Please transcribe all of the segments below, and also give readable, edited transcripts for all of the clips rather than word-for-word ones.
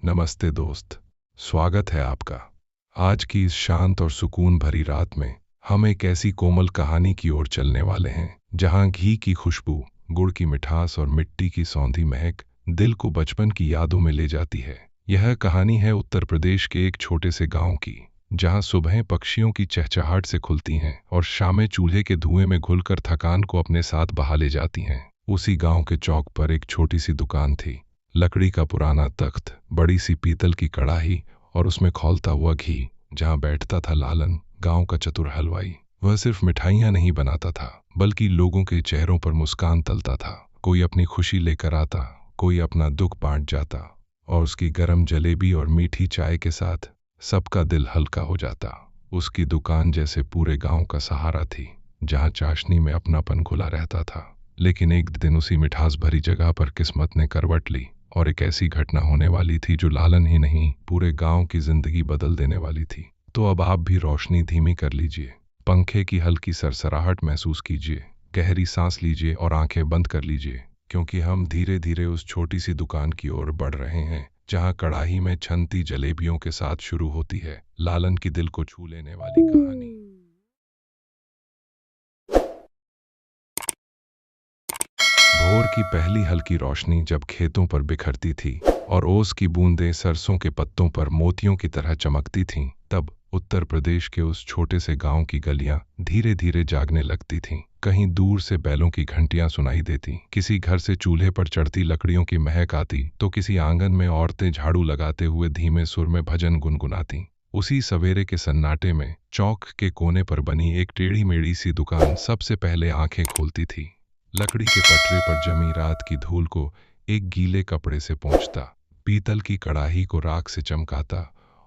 नमस्ते दोस्त, स्वागत है आपका। आज की इस शांत और सुकून भरी रात में हम एक ऐसी कोमल कहानी की ओर चलने वाले हैं जहां घी की खुशबू, गुड़ की मिठास और मिट्टी की सौंधी महक दिल को बचपन की यादों में ले जाती है। यह कहानी है उत्तर प्रदेश के एक छोटे से गांव की, जहां सुबहें पक्षियों की चहचहाहट से खुलती हैं और शामें चूल्हे के धुएं में घुलकर थकान को अपने साथ बहा ले जाती हैं। उसी गांव के चौक पर एक छोटी सी दुकान थी। लकड़ी का पुराना तख्त, बड़ी सी पीतल की कड़ाही और उसमें खौलता हुआ घी। जहां बैठता था लालन, गांव का चतुर हलवाई। वह सिर्फ मिठाइयां नहीं बनाता था, बल्कि लोगों के चेहरों पर मुस्कान तलता था। कोई अपनी खुशी लेकर आता, कोई अपना दुख बांट जाता, और उसकी गरम जलेबी और मीठी चाय के साथ सबका दिल हल्का हो जाता। उसकी दुकान जैसे पूरे गांव का सहारा थी, जहां चाशनी में अपनापन घुला रहता था। लेकिन एक दिन उसी मिठास भरी जगह पर किस्मत ने करवट ली और एक ऐसी घटना होने वाली थी जो लालन ही नहीं, पूरे गांव की जिंदगी बदल देने वाली थी। तो अब आप भी रोशनी धीमी कर लीजिए, पंखे की हल्की सरसराहट महसूस कीजिए, गहरी सांस लीजिए और आंखें बंद कर लीजिए, क्योंकि हम धीरे धीरे उस छोटी सी दुकान की ओर बढ़ रहे हैं जहां कड़ाही में छनती जलेबियों के साथ शुरू होती है लालन की दिल को छू लेने वाली कहानी। भोर की पहली हल्की रोशनी जब खेतों पर बिखरती थी और ओस की बूंदें सरसों के पत्तों पर मोतियों की तरह चमकती थीं, तब उत्तर प्रदेश के उस छोटे से गांव की गलियां धीरे धीरे जागने लगती थीं। कहीं दूर से बैलों की घंटियां सुनाई देती, किसी घर से चूल्हे पर चढ़ती लकड़ियों की महक आती, तो किसी आंगन में औरतें झाड़ू लगाते हुए धीमे सुर में भजन गुनगुनाती। उसी सवेरे के सन्नाटे में चौक के कोने पर बनी एक टेढ़ी मेढ़ी सी दुकान सबसे पहले आंखें खोलती थी। लकड़ी के पटरे पर जमी रात की धूल को एक गीले कपड़े से पोंछता, पीतल की कड़ाही को राख से चमकाता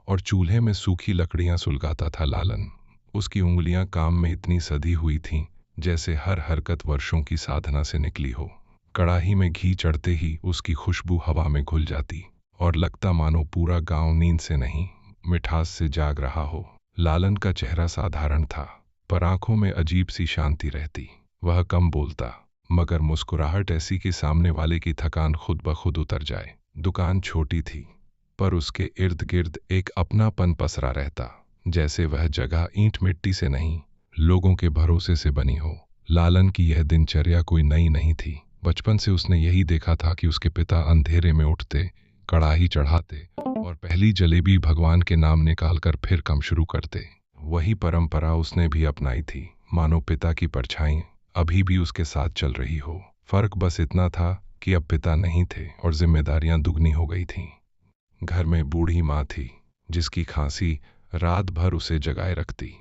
और चूल्हे में सूखी लकड़ियां सुलगाता था लालन। उसकी उंगलियां काम में इतनी सधी हुई थीं जैसे हर हरकत वर्षों की साधना से निकली हो। कड़ाही में घी चढ़ते ही उसकी खुशबू हवा में घुल जाती और लगता मानो पूरा गांव नींद से नहीं, मिठास से जाग रहा हो। लालन का चेहरा साधारण था, पर आंखों में अजीब सी शांति रहती। वह कम बोलता, मगर मुस्कुराहट ऐसी कि सामने वाले की थकान खुद ब खुद उतर जाए। दुकान छोटी थी, पर उसके इर्द गिर्द एक अपनापन पसरा रहता, जैसे वह जगह ईंट मिट्टी से नहीं, लोगों के भरोसे से बनी हो। लालन की यह दिनचर्या कोई नई नहीं थी। बचपन से उसने यही देखा था कि उसके पिता अंधेरे में उठते, कड़ाही चढ़ाते और पहली जलेबी भगवान के नाम निकालकर फिर काम शुरू करते। वही परंपरा उसने भी अपनाई थी, मानो पिता की परछाई अभी भी उसके साथ चल रही हो। फर्क बस इतना था कि अब पिता नहीं थे और जिम्मेदारियां दुगनी हो गई थीं। घर में बूढ़ी माँ थी, जिसकी खांसी रात भर उसे जगाए रखती।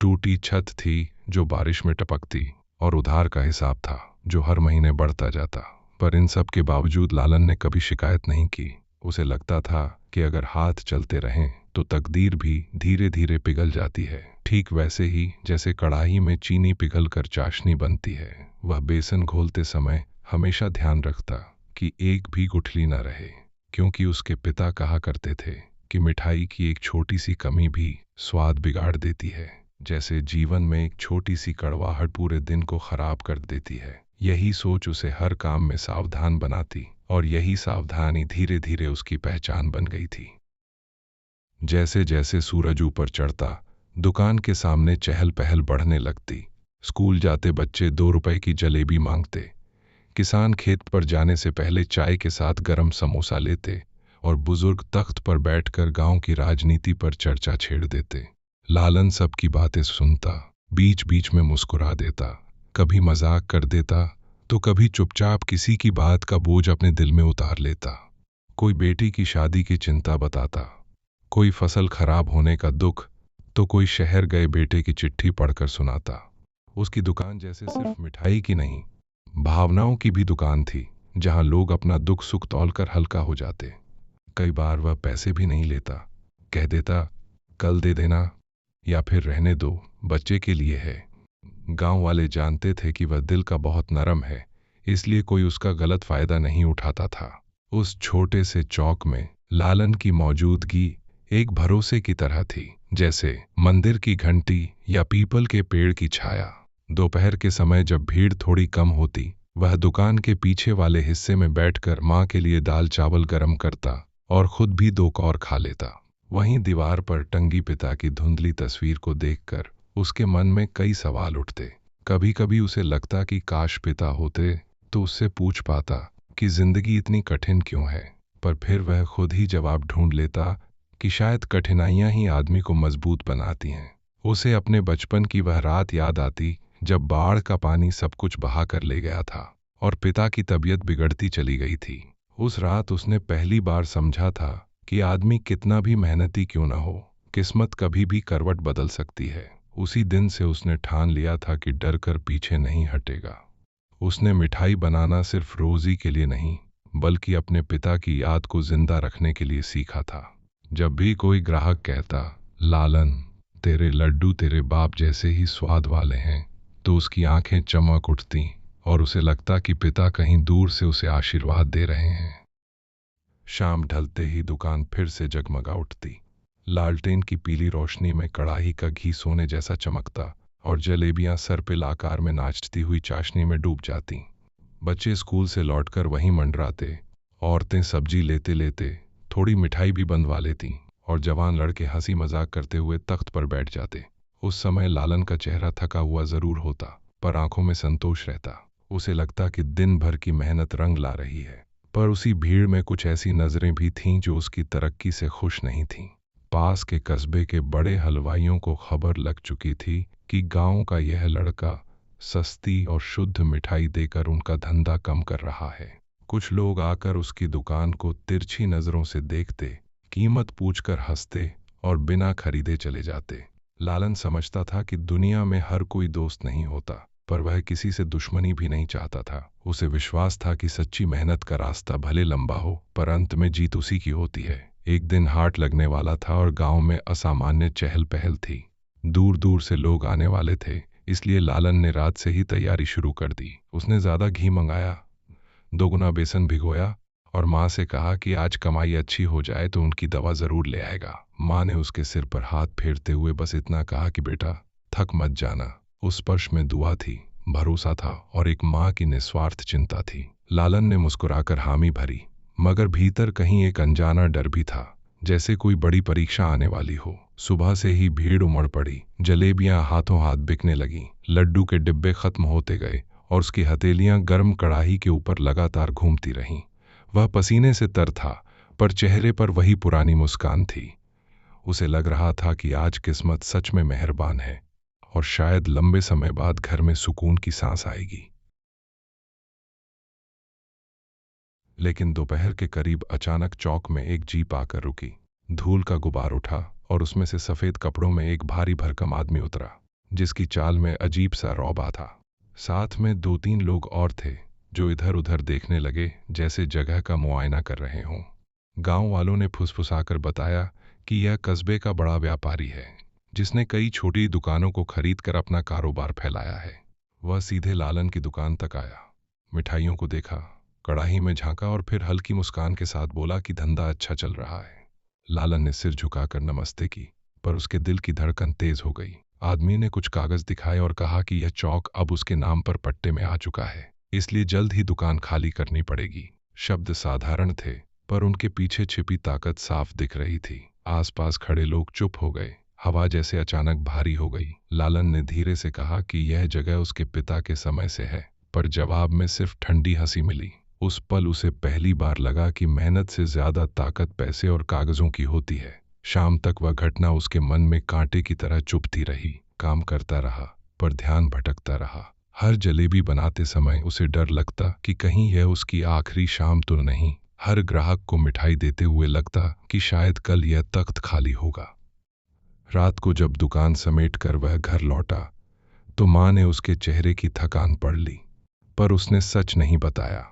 टूटी छत थी जो बारिश में टपकती, और उधार का हिसाब था जो हर महीने बढ़ता जाता। पर इन सब के बावजूद लालन ने कभी शिकायत नहीं की। उसे लगता था कि अगर हाथ चलते रहें तो तकदीर भी धीरे धीरे पिघल जाती है, ठीक वैसे ही जैसे कड़ाही में चीनी पिघलकर चाशनी बनती है। वह बेसन घोलते समय हमेशा ध्यान रखता कि एक भी गुठली न रहे, क्योंकि उसके पिता कहा करते थे कि मिठाई की एक छोटी सी कमी भी स्वाद बिगाड़ देती है, जैसे जीवन में एक छोटी सी कड़वाहट पूरे दिन को खराब कर देती है। यही सोच उसे हर काम में सावधान बनाती, और यही सावधानी धीरे धीरे उसकी पहचान बन गई थी। जैसे जैसे सूरज ऊपर चढ़ता, दुकान के सामने चहल पहल बढ़ने लगती। स्कूल जाते बच्चे 2 रुपए की जलेबी मांगते, किसान खेत पर जाने से पहले चाय के साथ गरम समोसा लेते, और बुजुर्ग तख्त पर बैठकर गांव की राजनीति पर चर्चा छेड़ देते। लालन सबकी बातें सुनता, बीच बीच में मुस्कुरा देता, कभी मजाक कर देता तो कभी चुपचाप किसी की बात का बोझ अपने दिल में उतार लेता। कोई बेटी की शादी की चिंता बताता, कोई फसल खराब होने का दुख, तो कोई शहर गए बेटे की चिट्ठी पढ़कर सुनाता। उसकी दुकान जैसे सिर्फ मिठाई की नहीं, भावनाओं की भी दुकान थी, जहां लोग अपना दुख सुख तौलकर हल्का हो जाते। कई बार वह पैसे भी नहीं लेता, कह देता कल दे देना, या फिर रहने दो, बच्चे के लिए है। गांव वाले जानते थे कि वह दिल का बहुत नरम है, इसलिए कोई उसका गलत फायदा नहीं उठाता था। उस छोटे से चौक में लालन की मौजूदगी एक भरोसे की तरह थी, जैसे मंदिर की घंटी या पीपल के पेड़ की छाया। दोपहर के समय जब भीड़ थोड़ी कम होती, वह दुकान के पीछे वाले हिस्से में बैठकर माँ के लिए दाल चावल गरम करता और खुद भी 2 कौर खा लेता। वहीं दीवार पर टंगी पिता की धुंधली तस्वीर को देखकर उसके मन में कई सवाल उठते। कभी कभी उसे लगता कि काश पिता होते तो उससे पूछ पाता कि जिंदगी इतनी कठिन क्यों है, पर फिर वह खुद ही जवाब ढूंढ लेता कि शायद कठिनाइयां ही आदमी को मजबूत बनाती हैं। उसे अपने बचपन की वह रात याद आती जब बाढ़ का पानी सब कुछ बहा कर ले गया था और पिता की तबीयत बिगड़ती चली गई थी। उस रात उसने पहली बार समझा था कि आदमी कितना भी मेहनती क्यों न हो, किस्मत कभी भी करवट बदल सकती है। उसी दिन से उसने ठान लिया था कि डर कर पीछे नहीं हटेगा। उसने मिठाई बनाना सिर्फ रोजी के लिए नहीं, बल्कि अपने पिता की याद को जिंदा रखने के लिए सीखा था। जब भी कोई ग्राहक कहता, लालन, तेरे लड्डू तेरे बाप जैसे ही स्वाद वाले हैं, तो उसकी आंखें चमक उठती और उसे लगता कि पिता कहीं दूर से उसे आशीर्वाद दे रहे हैं। शाम ढलते ही दुकान फिर से जगमगा उठती। लालटेन की पीली रोशनी में कड़ाही का घी सोने जैसा चमकता और जलेबियां सर पे आकार में नाचती हुई चाशनी में डूब जाती। बच्चे स्कूल से लौटकर वहीं मंडराते, औरतें सब्जी लेते लेते थोड़ी मिठाई भी बनवा लेती और जवान लड़के हंसी मजाक करते हुए तख्त पर बैठ जाते। उस समय लालन का चेहरा थका हुआ जरूर होता, पर आंखों में संतोष रहता। उसे लगता कि दिन भर की मेहनत रंग ला रही है। पर उसी भीड़ में कुछ ऐसी नजरें भी थीं जो उसकी तरक्की से खुश नहीं थीं। पास के कस्बे के बड़े हलवाइयों को खबर लग चुकी थी कि गांव का यह लड़का सस्ती और शुद्ध मिठाई देकर उनका धंधा कम कर रहा है। कुछ लोग आकर उसकी दुकान को तिरछी नजरों से देखते, कीमत पूछकर हंसते और बिना खरीदे चले जाते। लालन समझता था कि दुनिया में हर कोई दोस्त नहीं होता, पर वह किसी से दुश्मनी भी नहीं चाहता था। उसे विश्वास था कि सच्ची मेहनत का रास्ता भले लंबा हो, पर अंत में जीत उसी की होती है। एक दिन हाट लगने वाला था और गांव में असामान्य चहल पहल थी। दूर दूर से लोग आने वाले थे, इसलिए लालन ने रात से ही तैयारी शुरू कर दी। उसने ज्यादा घी मंगाया, 2 गुना बेसन भिगोया और माँ से कहा कि आज कमाई अच्छी हो जाए तो उनकी दवा जरूर ले आएगा। माँ ने उसके सिर पर हाथ फेरते हुए बस इतना कहा कि बेटा, थक मत जाना। उस स्पर्श में दुआ थी, भरोसा था और एक माँ की निस्वार्थ चिंता थी। लालन ने मुस्कुराकर हामी भरी, मगर भीतर कहीं एक अनजाना डर भी था, जैसे कोई बड़ी परीक्षा आने वाली हो। सुबह से ही भीड़ उमड़ पड़ी, जलेबियां हाथों हाथ बिकने लगीं, लड्डू के डिब्बे खत्म होते गए और उसकी हथेलियां गर्म कड़ाही के ऊपर लगातार घूमती रहीं। वह पसीने से तर था, पर चेहरे पर वही पुरानी मुस्कान थी। उसे लग रहा था कि आज किस्मत सच में मेहरबान है और शायद लंबे समय बाद घर में सुकून की सांस आएगी। लेकिन दोपहर के करीब अचानक चौक में एक जीप आकर रुकी। धूल का गुबार उठा और उसमें से सफेद कपड़ों में एक भारी भरकम आदमी उतरा, जिसकी चाल में अजीब सा रौबा था। साथ में 2-3 लोग और थे जो इधर उधर देखने लगे, जैसे जगह का मुआयना कर रहे हों। गांव वालों ने फुसफुसाकर बताया कि यह कस्बे का बड़ा व्यापारी है, जिसने कई छोटी दुकानों को खरीद कर अपना कारोबार फैलाया है। वह सीधे लालन की दुकान तक आया, मिठाइयों को देखा, कड़ाही में झांका और फिर हल्की मुस्कान के साथ बोला कि धंधा अच्छा चल रहा है। लालन ने सिर झुकाकर नमस्ते की, पर उसके दिल की धड़कन तेज हो गई। आदमी ने कुछ कागज दिखाए और कहा कि यह चौक अब उसके नाम पर पट्टे में आ चुका है, इसलिए जल्द ही दुकान खाली करनी पड़ेगी। शब्द साधारण थे, पर उनके पीछे छिपी ताकत साफ दिख रही थी। आसपास खड़े लोग चुप हो गए, हवा जैसे अचानक भारी हो गई। लालन ने धीरे से कहा कि यह जगह उसके पिता के समय से है, पर जवाब में सिर्फ ठंडी हंसी मिली। उस पल उसे पहली बार लगा कि मेहनत से ज्यादा ताकत पैसे और कागजों की होती है। शाम तक वह घटना उसके मन में कांटे की तरह चुभती रही। काम करता रहा, पर ध्यान भटकता रहा। हर जलेबी बनाते समय उसे डर लगता कि कहीं यह उसकी आखिरी शाम तो नहीं। हर ग्राहक को मिठाई देते हुए लगता कि शायद कल यह तख्त खाली होगा। रात को जब दुकान समेटकर वह घर लौटा, तो माँ ने उसके चेहरे की थकान पढ़ ली, पर उसने सच नहीं बताया।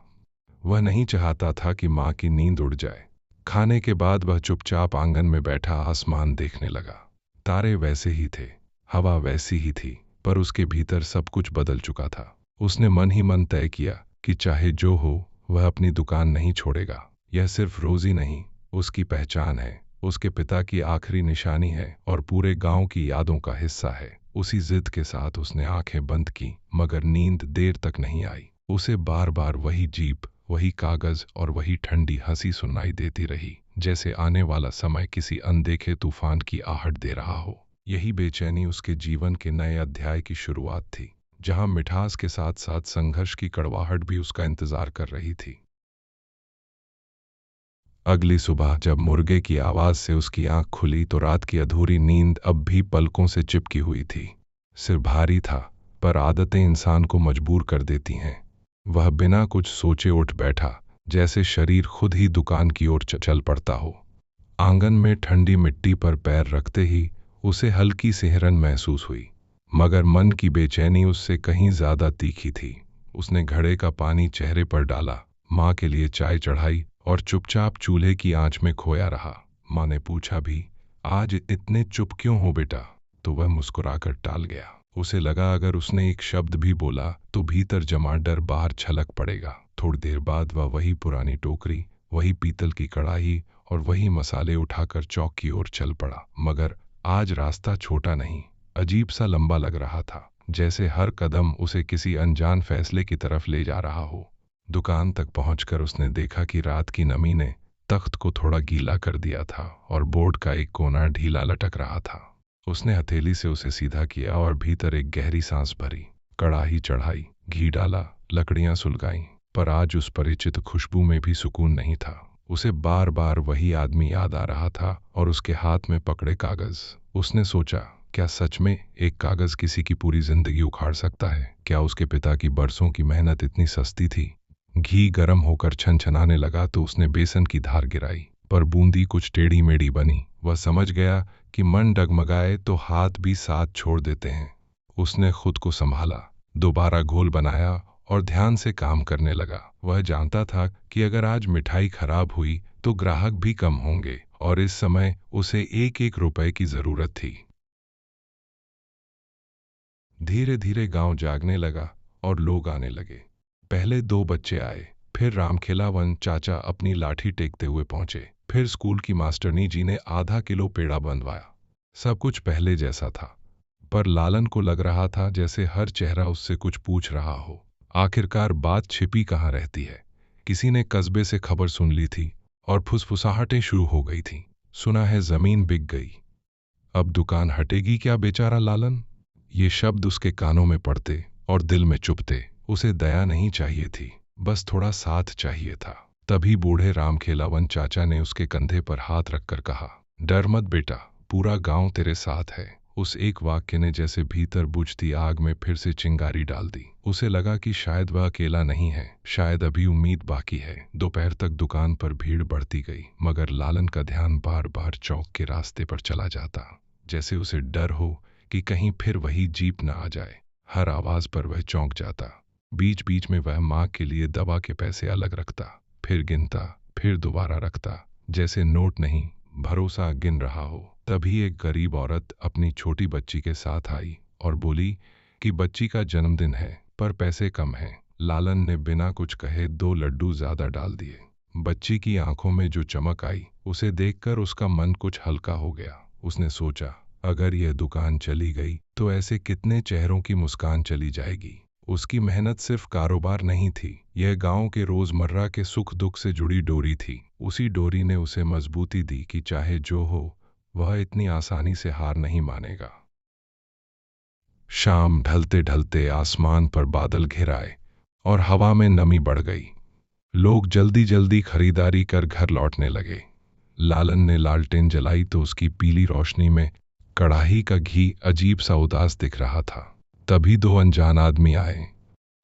वह नहीं चाहता था कि माँ की नींद उड़ जाए। खाने के बाद वह चुपचाप आंगन में बैठा आसमान देखने लगा। तारे वैसे ही थे, हवा वैसी ही थी, पर उसके भीतर सब कुछ बदल चुका था। उसने मन ही मन तय किया कि चाहे जो हो, वह अपनी दुकान नहीं छोड़ेगा। यह सिर्फ रोजी नहीं, उसकी पहचान है, उसके पिता की आखिरी निशानी है और पूरे गांव की यादों का हिस्सा है। उसी जिद के साथ उसने आंखें बंद की, मगर नींद देर तक नहीं आई। उसे बार बार वही जीप, वही कागज और वही ठंडी हंसी सुनाई देती रही, जैसे आने वाला समय किसी अनदेखे तूफान की आहट दे रहा हो। यही बेचैनी उसके जीवन के नए अध्याय की शुरुआत थी, जहां मिठास के साथ साथ संघर्ष की कड़वाहट भी उसका इंतजार कर रही थी। अगली सुबह जब मुर्गे की आवाज से उसकी आंख खुली तो रात की अधूरी नींद अब भी पलकों से चिपकी हुई थी। सिर भारी था, पर आदतें इंसान को मजबूर कर देती हैं। वह बिना कुछ सोचे उठ बैठा, जैसे शरीर खुद ही दुकान की ओर चल पड़ता हो। आंगन में ठंडी मिट्टी पर पैर रखते ही उसे हल्की सिहरन महसूस हुई, मगर मन की बेचैनी उससे कहीं ज्यादा तीखी थी। उसने घड़े का पानी चेहरे पर डाला, माँ के लिए चाय चढ़ाई और चुपचाप चूल्हे की आंच में खोया रहा। माँ ने पूछा भी, आज इतने चुप क्यों हो बेटा? तो वह मुस्कुराकर टाल गया। उसे लगा अगर उसने एक शब्द भी बोला तो भीतर जमा डर बाहर छलक पड़ेगा। थोड़ी देर बाद वह वही पुरानी टोकरी, वही पीतल की कढ़ाई और वही मसाले उठाकर चौक की ओर चल पड़ा। मगर आज रास्ता छोटा नहीं, अजीब सा लंबा लग रहा था, जैसे हर कदम उसे किसी अनजान फैसले की तरफ ले जा रहा हो। दुकान तक पहुंचकर उसने देखा कि रात की नमी ने तख्त को थोड़ा गीला कर दिया था और बोर्ड का एक कोना ढीला लटक रहा था। उसने हथेली से उसे सीधा किया और भीतर एक गहरी सांस भरी। कढ़ाई चढ़ाई, घी डाला, लकड़ियां सुलगाईं, पर आज उस परिचित खुशबू में भी सुकून नहीं था। उसे बार बार वही आदमी याद आ रहा था और उसके हाथ में पकड़े कागज। उसने सोचा, क्या सच में एक कागज किसी की पूरी जिंदगी उखाड़ सकता है? क्या उसके पिता की बरसों की मेहनत इतनी सस्ती थी? घी गर्म होकर छनछनाने लगा तो उसने बेसन की धार गिराई, पर बूंदी कुछ टेढ़ी मेढ़ी बनी। वह समझ गया कि मन डगमगाए तो हाथ भी साथ छोड़ देते हैं। उसने खुद को संभाला, दोबारा घोल बनाया और ध्यान से काम करने लगा। वह जानता था कि अगर आज मिठाई खराब हुई तो ग्राहक भी कम होंगे और इस समय उसे एक एक रुपए की जरूरत थी। धीरे धीरे गांव जागने लगा और लोग आने लगे। पहले 2 बच्चे आए, फिर रामखेलावन चाचा अपनी लाठी टेकते हुए पहुंचे, फिर स्कूल की मास्टरनी जी ने आधा किलो पेड़ा बंधवाया। सब कुछ पहले जैसा था, पर लालन को लग रहा था जैसे हर चेहरा उससे कुछ पूछ रहा हो। आखिरकार बात छिपी कहाँ रहती है। किसी ने कस्बे से खबर सुन ली थी और फुसफुसाहटें शुरू हो गई थीं। सुना है जमीन बिक गई, अब दुकान हटेगी क्या बेचारा लालन? ये शब्द उसके कानों में पड़ते और दिल में चुभते। उसे दया नहीं चाहिए थी, बस थोड़ा साथ चाहिए था। तभी बूढ़े रामखेलावन चाचा ने उसके कंधे पर हाथ रखकर कहा, डर मत बेटा, पूरा गांव तेरे साथ है। उस एक वाक्य ने जैसे भीतर बुझती आग में फिर से चिंगारी डाल दी। उसे लगा कि शायद वह अकेला नहीं है, शायद अभी उम्मीद बाकी है। दोपहर तक दुकान पर भीड़ बढ़ती गई, मगर लालन का ध्यान बार बार चौक के रास्ते पर चला जाता, जैसे उसे डर हो कि कहीं फिर वही जीप न आ जाए। हर आवाज पर वह चौंक जाता। बीच बीच में वह माँ के लिए दवा के पैसे अलग रखता, फिर गिनता, फिर दोबारा रखता, जैसे नोट नहीं भरोसा गिन रहा हो। तभी एक गरीब औरत अपनी छोटी बच्ची के साथ आई और बोली कि बच्ची का जन्मदिन है पर पैसे कम हैं। लालन ने बिना कुछ कहे 2 लड्डू ज्यादा डाल दिए। बच्ची की आंखों में जो चमक आई, उसे देखकर उसका मन कुछ हल्का हो गया। उसने सोचा, अगर यह दुकान चली गई तो ऐसे कितने चेहरों की मुस्कान चली जाएगी। उसकी मेहनत सिर्फ कारोबार नहीं थी, यह गांव के रोजमर्रा के सुख दुख से जुड़ी डोरी थी। उसी डोरी ने उसे मजबूती दी कि चाहे जो हो, वह इतनी आसानी से हार नहीं मानेगा। शाम ढलते ढलते आसमान पर बादल घिर आए और हवा में नमी बढ़ गई। लोग जल्दी जल्दी खरीदारी कर घर लौटने लगे। लालन ने लालटेन जलाई तो उसकी पीली रोशनी में कढ़ाई का घी अजीब सा उदास दिख रहा था। तभी 2 अनजान आदमी आए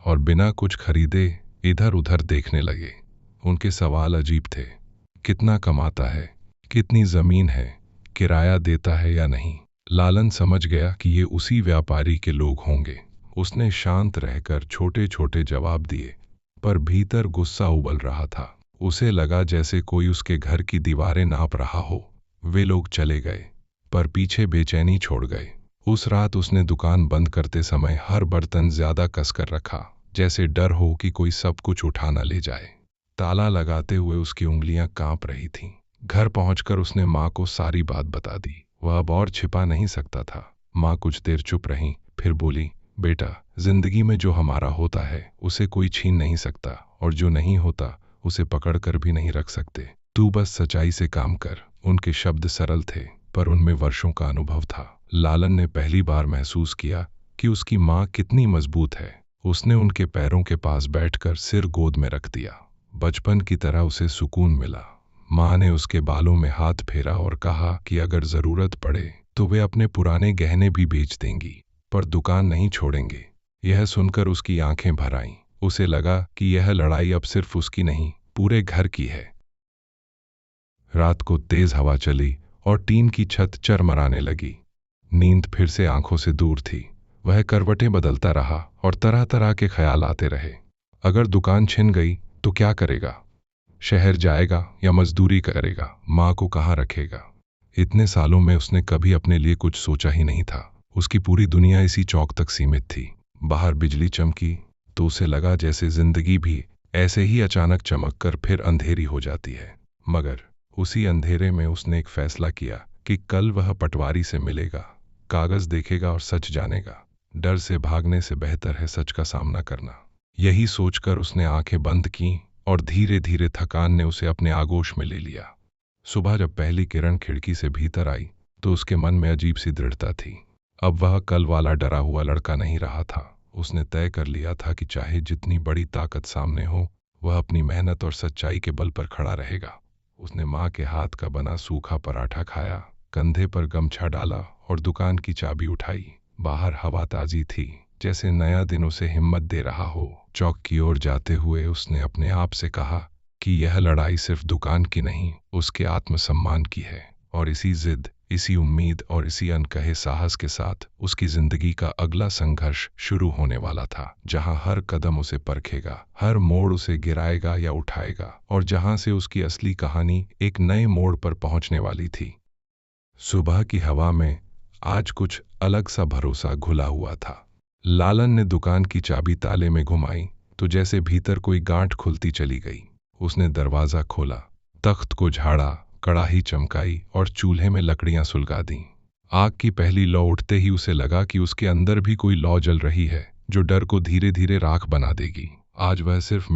और बिना कुछ खरीदे इधर उधर देखने लगे। उनके सवाल अजीब थे, कितना कमाता है, कितनी जमीन है, किराया देता है या नहीं। लालन समझ गया कि ये उसी व्यापारी के लोग होंगे। उसने शांत रहकर छोटे छोटे जवाब दिए, पर भीतर गुस्सा उबल रहा था। उसे लगा जैसे कोई उसके घर की दीवारें नाप रहा हो। वे लोग चले गए, पर पीछे बेचैनी छोड़ गए। उस रात उसने दुकान बंद करते समय हर बर्तन ज्यादा कसकर रखा, जैसे डर हो कि कोई सब कुछ उठा न ले जाए। ताला लगाते हुए उसकी उंगलियां कांप रही थीं। घर पहुंचकर उसने माँ को सारी बात बता दी। वह अब और छिपा नहीं सकता था। माँ कुछ देर चुप रहीं, फिर बोली, बेटा, जिंदगी में जो हमारा होता है उसे कोई छीन नहीं सकता, और जो नहीं होता उसे पकड़ कर भी नहीं रख सकते। तू बस सच्चाई से काम कर। उनके शब्द सरल थे, पर उनमें वर्षों का अनुभव था। लालन ने पहली बार महसूस किया कि उसकी माँ कितनी मजबूत है। उसने उनके पैरों के पास बैठकर सिर गोद में रख दिया। बचपन की तरह उसे सुकून मिला। माँ ने उसके बालों में हाथ फेरा और कहा कि अगर जरूरत पड़े तो वे अपने पुराने गहने भी बेच देंगी, पर दुकान नहीं छोड़ेंगे। यह सुनकर उसकी आंखें भर आईं। उसे लगा कि यह लड़ाई अब सिर्फ उसकी नहीं, पूरे घर की है। रात को तेज हवा चली और टीन की छत चरमराने लगी। नींद फिर से आंखों से दूर थी। वह करवटें बदलता रहा और तरह तरह के ख्याल आते रहे। अगर दुकान छिन गई तो क्या करेगा? शहर जाएगा या मजदूरी करेगा? माँ को कहाँ रखेगा? इतने सालों में उसने कभी अपने लिए कुछ सोचा ही नहीं था। उसकी पूरी दुनिया इसी चौक तक सीमित थी। बाहर बिजली चमकी तो उसे लगा जैसे जिंदगी भी ऐसे ही अचानक चमककर फिर अंधेरी हो जाती है। मगर उसी अंधेरे में उसने एक फैसला किया कि कल वह पटवारी से मिलेगा, कागज देखेगा और सच जानेगा। डर से भागने से बेहतर है सच का सामना करना। यही सोचकर उसने आंखें बंद की और धीरे धीरे थकान ने उसे अपने आगोश में ले लिया। सुबह जब पहली किरण खिड़की से भीतर आई तो उसके मन में अजीब सी दृढ़ता थी। अब वह कल वाला डरा हुआ लड़का नहीं रहा था। उसने तय कर लिया था कि चाहे जितनी बड़ी ताकत सामने हो, वह अपनी मेहनत और सच्चाई के बल पर खड़ा रहेगा। उसने माँ के हाथ का बना सूखा पराठा खाया, कंधे पर गमछा डाला और दुकान की चाबी उठाई। बाहर हवा ताजी थी, जैसे नया दिन उसे हिम्मत दे रहा हो। चौक की ओर जाते हुए उसने अपने आप से कहा कि यह लड़ाई सिर्फ दुकान की नहीं, उसके आत्मसम्मान की है। और इसी जिद, इसी उम्मीद और इसी अनकहे साहस के साथ उसकी जिंदगी का अगला संघर्ष शुरू होने वाला था, जहां हर कदम उसे परखेगा, हर मोड़ उसे गिराएगा या उठाएगा, और जहां से उसकी असली कहानी एक नए मोड़ पर पहुंचने वाली थी। सुबह की हवा में आज कुछ अलग सा भरोसा घुला हुआ था। लालन ने दुकान की चाबी ताले में घुमाई तो जैसे भीतर कोई गांठ खुलती चली गई। उसने दरवाजा खोला, तख्त को झाड़ा, कड़ाही चमकाई और चूल्हे में लकड़ियां सुलगा दी। आग की पहली लौ उठते ही उसे लगा कि उसके अंदर भी कोई लौ जल रही है, जो डर को धीरे धीरे राख बना देगी। आज वह सिर्फ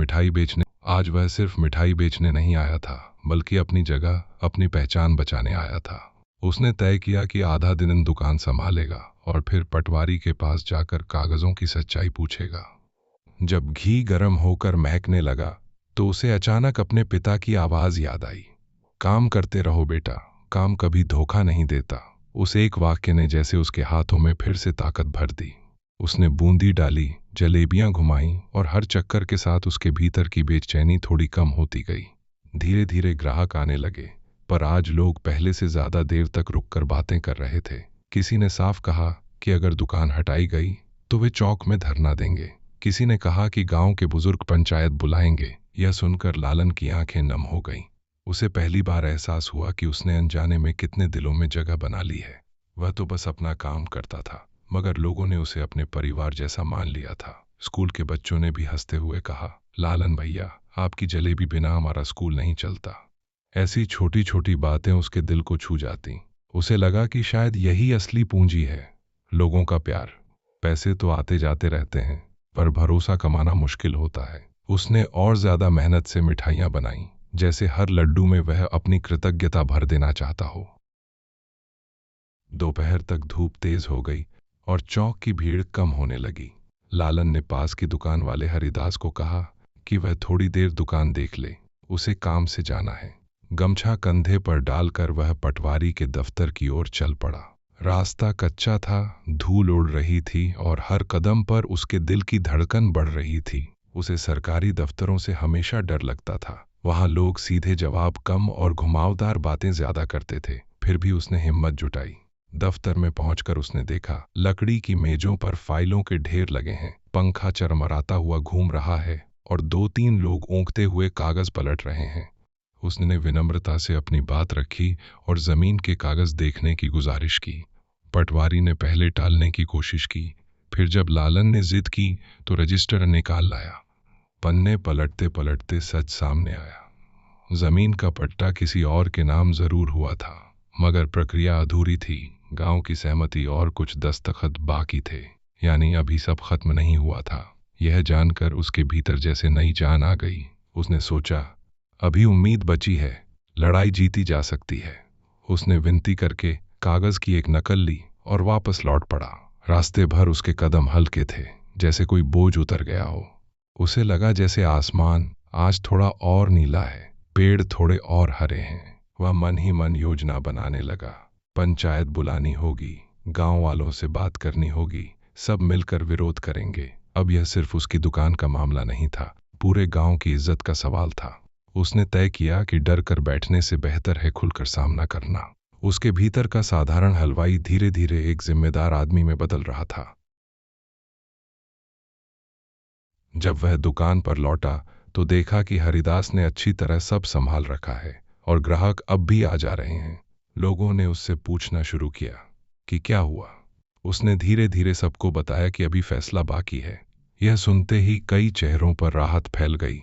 मिठाई बेचने नहीं आया था, बल्कि अपनी जगह, अपनी पहचान बचाने आया था। उसने तय किया कि आधा दिन दुकान संभालेगा और फिर पटवारी के पास जाकर कागजों की सच्चाई पूछेगा। जब घी गर्म होकर महकने लगा तो उसे अचानक अपने पिता की आवाज याद आई। काम करते रहो बेटा, काम कभी धोखा नहीं देता। उस एक वाक्य ने जैसे उसके हाथों में फिर से ताकत भर दी। उसने बूंदी डाली, जलेबियां घुमाईं और हर चक्कर के साथ उसके भीतर की बेचैनी थोड़ी कम होती गई। धीरे धीरे ग्राहक आने लगे, पर आज लोग पहले से ज्यादा देर तक रुककर बातें कर रहे थे। किसी ने साफ कहा कि अगर दुकान हटाई गई तो वे चौक में धरना देंगे। किसी ने कहा कि गांव के बुजुर्ग पंचायत बुलाएंगे। यह सुनकर लालन की आंखें नम हो गईं। उसे पहली बार एहसास हुआ कि उसने अनजाने में कितने दिलों में जगह बना ली है। वह तो बस अपना काम करता था, मगर लोगों ने उसे अपने परिवार जैसा मान लिया था। स्कूल के बच्चों ने भी हंसते हुए कहा, लालन भैया, आपकी जलेबी बिना हमारा स्कूल नहीं चलता। ऐसी छोटी छोटी बातें उसके दिल को छू जाती। उसे लगा कि शायद यही असली पूंजी है, लोगों का प्यार। पैसे तो आते जाते रहते हैं, पर भरोसा कमाना मुश्किल होता है। उसने और ज्यादा मेहनत से मिठाइयां बनाई, जैसे हर लड्डू में वह अपनी कृतज्ञता भर देना चाहता हो। दोपहर तक धूप तेज हो गई और चौक की भीड़ कम होने लगी। लालन ने पास की दुकान वाले हरिदास को कहा कि वह थोड़ी देर दुकान देख ले, उसे काम से जाना है। गमछा कंधे पर डालकर वह पटवारी के दफ्तर की ओर चल पड़ा। रास्ता कच्चा था, धूल उड़ रही थी और हर कदम पर उसके दिल की धड़कन बढ़ रही थी। उसे सरकारी दफ्तरों से हमेशा डर लगता था। वहां लोग सीधे जवाब कम और घुमावदार बातें ज्यादा करते थे। फिर भी उसने हिम्मत जुटाई। दफ्तर में पहुंचकर उसने देखा, लकड़ी की मेजों पर फाइलों के ढेर लगे हैं, पंखा चरमराता हुआ घूम रहा है और 2-3 लोग ऊँघते हुए कागज पलट रहे हैं। उसने विनम्रता से अपनी बात रखी और जमीन के कागज देखने की गुजारिश की। पटवारी ने पहले टालने की कोशिश की, फिर जब लालन ने जिद की तो रजिस्टर निकाल लाया। पन्ने पलटते पलटते सच सामने आया। जमीन का पट्टा किसी और के नाम जरूर हुआ था, मगर प्रक्रिया अधूरी थी। गांव की सहमति और कुछ दस्तखत बाकी थे, यानी अभी सब खत्म नहीं हुआ था। यह जानकर उसके भीतर जैसे नई जान आ गई। उसने सोचा, अभी उम्मीद बची है। लड़ाई जीती जा सकती है। उसने विनती करके कागज की एक नकल ली और वापस लौट पड़ा। रास्ते भर उसके कदम हल्के थे, जैसे कोई बोझ उतर गया हो। उसे लगा जैसे आसमान आज थोड़ा और नीला है, पेड़ थोड़े और हरे हैं। वह मन ही मन योजना बनाने लगा। पंचायत बुलानी होगी, गांव वालों से बात करनी होगी, सब मिलकर विरोध करेंगे। अब यह सिर्फ उसकी दुकान का मामला नहीं था, पूरे गांव की इज्जत का सवाल था। उसने तय किया कि डर कर बैठने से बेहतर है खुलकर सामना करना। उसके भीतर का साधारण हलवाई धीरे धीरे एक जिम्मेदार आदमी में बदल रहा था। जब वह दुकान पर लौटा तो देखा कि हरिदास ने अच्छी तरह सब संभाल रखा है और ग्राहक अब भी आ जा रहे हैं। लोगों ने उससे पूछना शुरू किया कि क्या हुआ। उसने धीरे धीरे सबको बताया कि अभी फैसला बाकी है। यह सुनते ही कई चेहरों पर राहत फैल गई।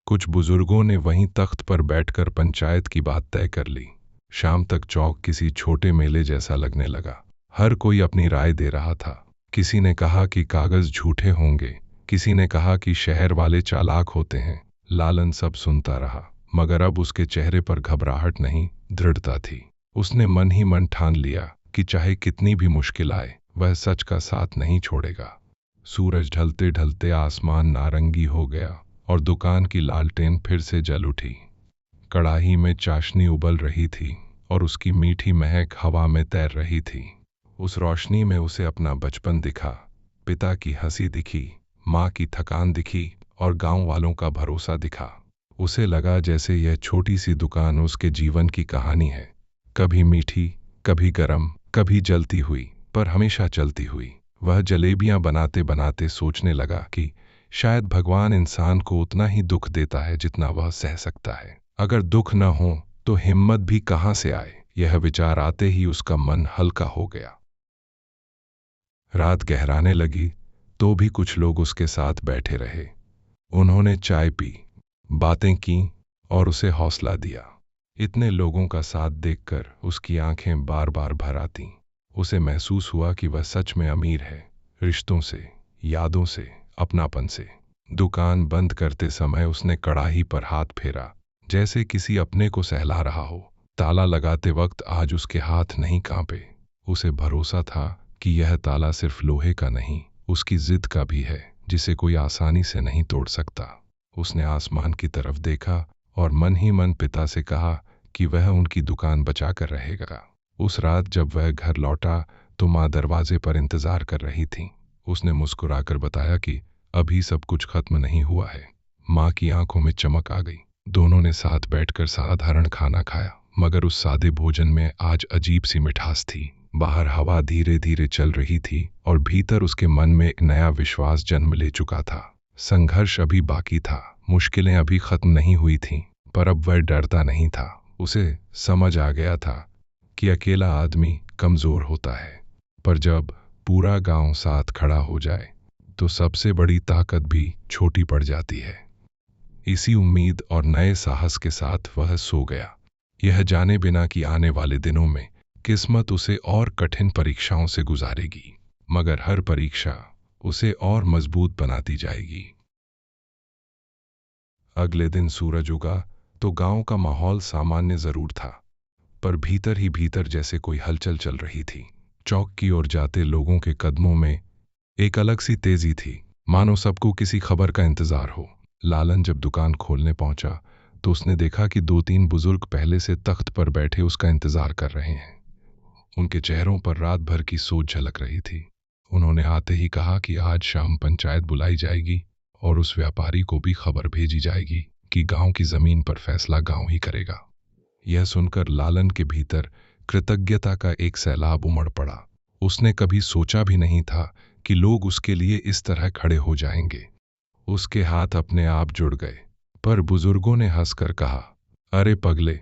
कुछ बुजुर्गों ने वहीं तख्त पर बैठकर पंचायत की बात तय कर ली। शाम तक चौक किसी छोटे मेले जैसा लगने लगा। हर कोई अपनी राय दे रहा था। किसी ने कहा कि कागज झूठे होंगे, किसी ने कहा कि शहर वाले चालाक होते हैं। लालन सब सुनता रहा, मगर अब उसके चेहरे पर घबराहट नहीं, दृढ़ता थी। उसने मन ही मन ठान लिया कि चाहे कितनी भी मुश्किल आए, वह सच का साथ नहीं छोड़ेगा। सूरज ढलते ढलते आसमान नारंगी हो गया और दुकान की लालटेन फिर से जल उठी। कड़ाही में चाशनी उबल रही थी और उसकी मीठी महक हवा में तैर रही थी। उस रोशनी में उसे अपना बचपन दिखा, पिता की हंसी दिखी, माँ की थकान दिखी और गांव वालों का भरोसा दिखा। उसे लगा जैसे यह छोटी सी दुकान उसके जीवन की कहानी है, कभी मीठी, कभी गरम, कभी जलती हुई, पर हमेशा चलती हुई। वह जलेबियां बनाते बनाते सोचने लगा कि शायद भगवान इंसान को उतना ही दुख देता है जितना वह सह सकता है। अगर दुख न हो तो हिम्मत भी कहाँ से आए। यह विचार आते ही उसका मन हल्का हो गया। रात गहराने लगी तो भी कुछ लोग उसके साथ बैठे रहे। उन्होंने चाय पी, बातें की और उसे हौसला दिया। इतने लोगों का साथ देखकर उसकी आंखें बार बार भर आतीं। उसे महसूस हुआ कि वह सच में अमीर है, रिश्तों से, यादों से, अपनापन से। दुकान बंद करते समय उसने कड़ाही पर हाथ फेरा, जैसे किसी अपने को सहला रहा हो। ताला लगाते वक्त आज उसके हाथ नहीं कांपे। उसे भरोसा था कि यह ताला सिर्फ लोहे का नहीं, उसकी जिद का भी है, जिसे कोई आसानी से नहीं तोड़ सकता। उसने आसमान की तरफ देखा और मन ही मन पिता से कहा कि वह उनकी दुकान बचा कर रहेगा। उस रात जब वह घर लौटा तो माँ दरवाजे पर इंतजार कर रही थीं। उसने मुस्कुराकर बताया कि अभी सब कुछ खत्म नहीं हुआ है। माँ की आंखों में चमक आ गई। दोनों ने साथ बैठकर साधारण खाना खाया, मगर उस सादे भोजन में आज अजीब सी मिठास थी। बाहर हवा धीरे धीरे चल रही थी और भीतर उसके मन में एक नया विश्वास जन्म ले चुका था। संघर्ष अभी बाकी था, मुश्किलें अभी खत्म नहीं हुई थीं, पर अब वह डरता नहीं था। उसे समझ आ गया था कि अकेला आदमी कमजोर होता है, पर जब पूरा गांव साथ खड़ा हो जाए तो सबसे बड़ी ताकत भी छोटी पड़ जाती है। इसी उम्मीद और नए साहस के साथ वह सो गया, यह जाने बिना कि आने वाले दिनों में किस्मत उसे और कठिन परीक्षाओं से गुजारेगी, मगर हर परीक्षा उसे और मजबूत बनाती जाएगी। अगले दिन सूरज उगा तो गांव का माहौल सामान्य जरूर था, पर भीतर ही भीतर जैसे कोई हलचल चल रही थी। चौक की ओर जाते लोगों के कदमों में एक अलग सी तेजी थी, मानो सबको किसी खबर का इंतजार हो। लालन जब दुकान खोलने पहुंचा तो उसने देखा कि दो तीन बुजुर्ग पहले से तख्त पर बैठे उसका इंतजार कर रहे हैं। उनके चेहरों पर रात भर की सोच झलक रही थी। उन्होंने आते ही कहा कि आज शाम पंचायत बुलाई जाएगी और उस व्यापारी को भी खबर भेजी जाएगी कि गांव की जमीन पर फैसला गांव ही करेगा। यह सुनकर लालन के भीतर कृतज्ञता का एक सैलाब उमड़ पड़ा। उसने कभी सोचा भी नहीं था कि लोग उसके लिए इस तरह खड़े हो जाएंगे। उसके हाथ अपने आप जुड़ गए, पर बुजुर्गों ने हंसकर कहा, अरे पगले,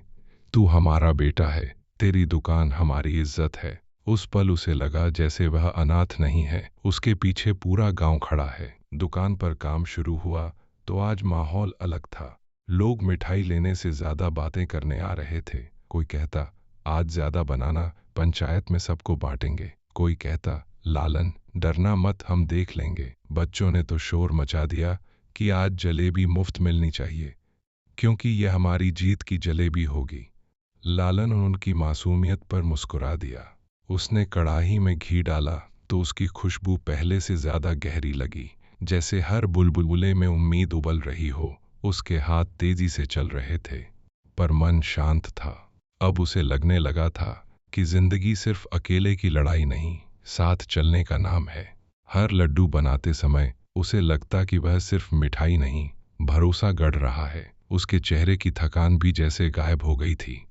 तू हमारा बेटा है, तेरी दुकान हमारी इज्जत है। उस पल उसे लगा जैसे वह अनाथ नहीं है, उसके पीछे पूरा गांव खड़ा है। दुकान पर काम शुरू हुआ तो आज माहौल अलग था। लोग मिठाई लेने से ज्यादा बातें करने आ रहे थे। कोई कहता, आज ज्यादा बनाना, पंचायत में सबको बांटेंगे। कोई कहता, लालन डरना मत, हम देख लेंगे। बच्चों ने तो शोर मचा दिया कि आज जलेबी मुफ्त मिलनी चाहिए, क्योंकि यह हमारी जीत की जलेबी होगी। लालन उनकी मासूमियत पर मुस्कुरा दिया। उसने कड़ाही में घी डाला तो उसकी खुशबू पहले से ज्यादा गहरी लगी, जैसे हर बुलबुले में उम्मीद उबल रही हो। उसके हाथ तेजी से चल रहे थे, पर मन शांत था। अब उसे लगने लगा था कि जिंदगी सिर्फ अकेले की लड़ाई नहीं, साथ चलने का नाम है। हर लड्डू बनाते समय उसे लगता कि वह सिर्फ मिठाई नहीं, भरोसा गढ़ रहा है। उसके चेहरे की थकान भी जैसे गायब हो गई थी।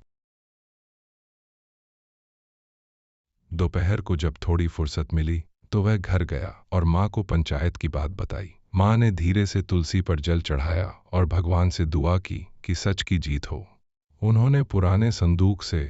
दोपहर को जब थोड़ी फुर्सत मिली तो वह घर गया और माँ को पंचायत की बात बताई। माँ ने धीरे से तुलसी पर जल चढ़ाया और भगवान से दुआ की कि सच की जीत हो। उन्होंने पुराने संदूक से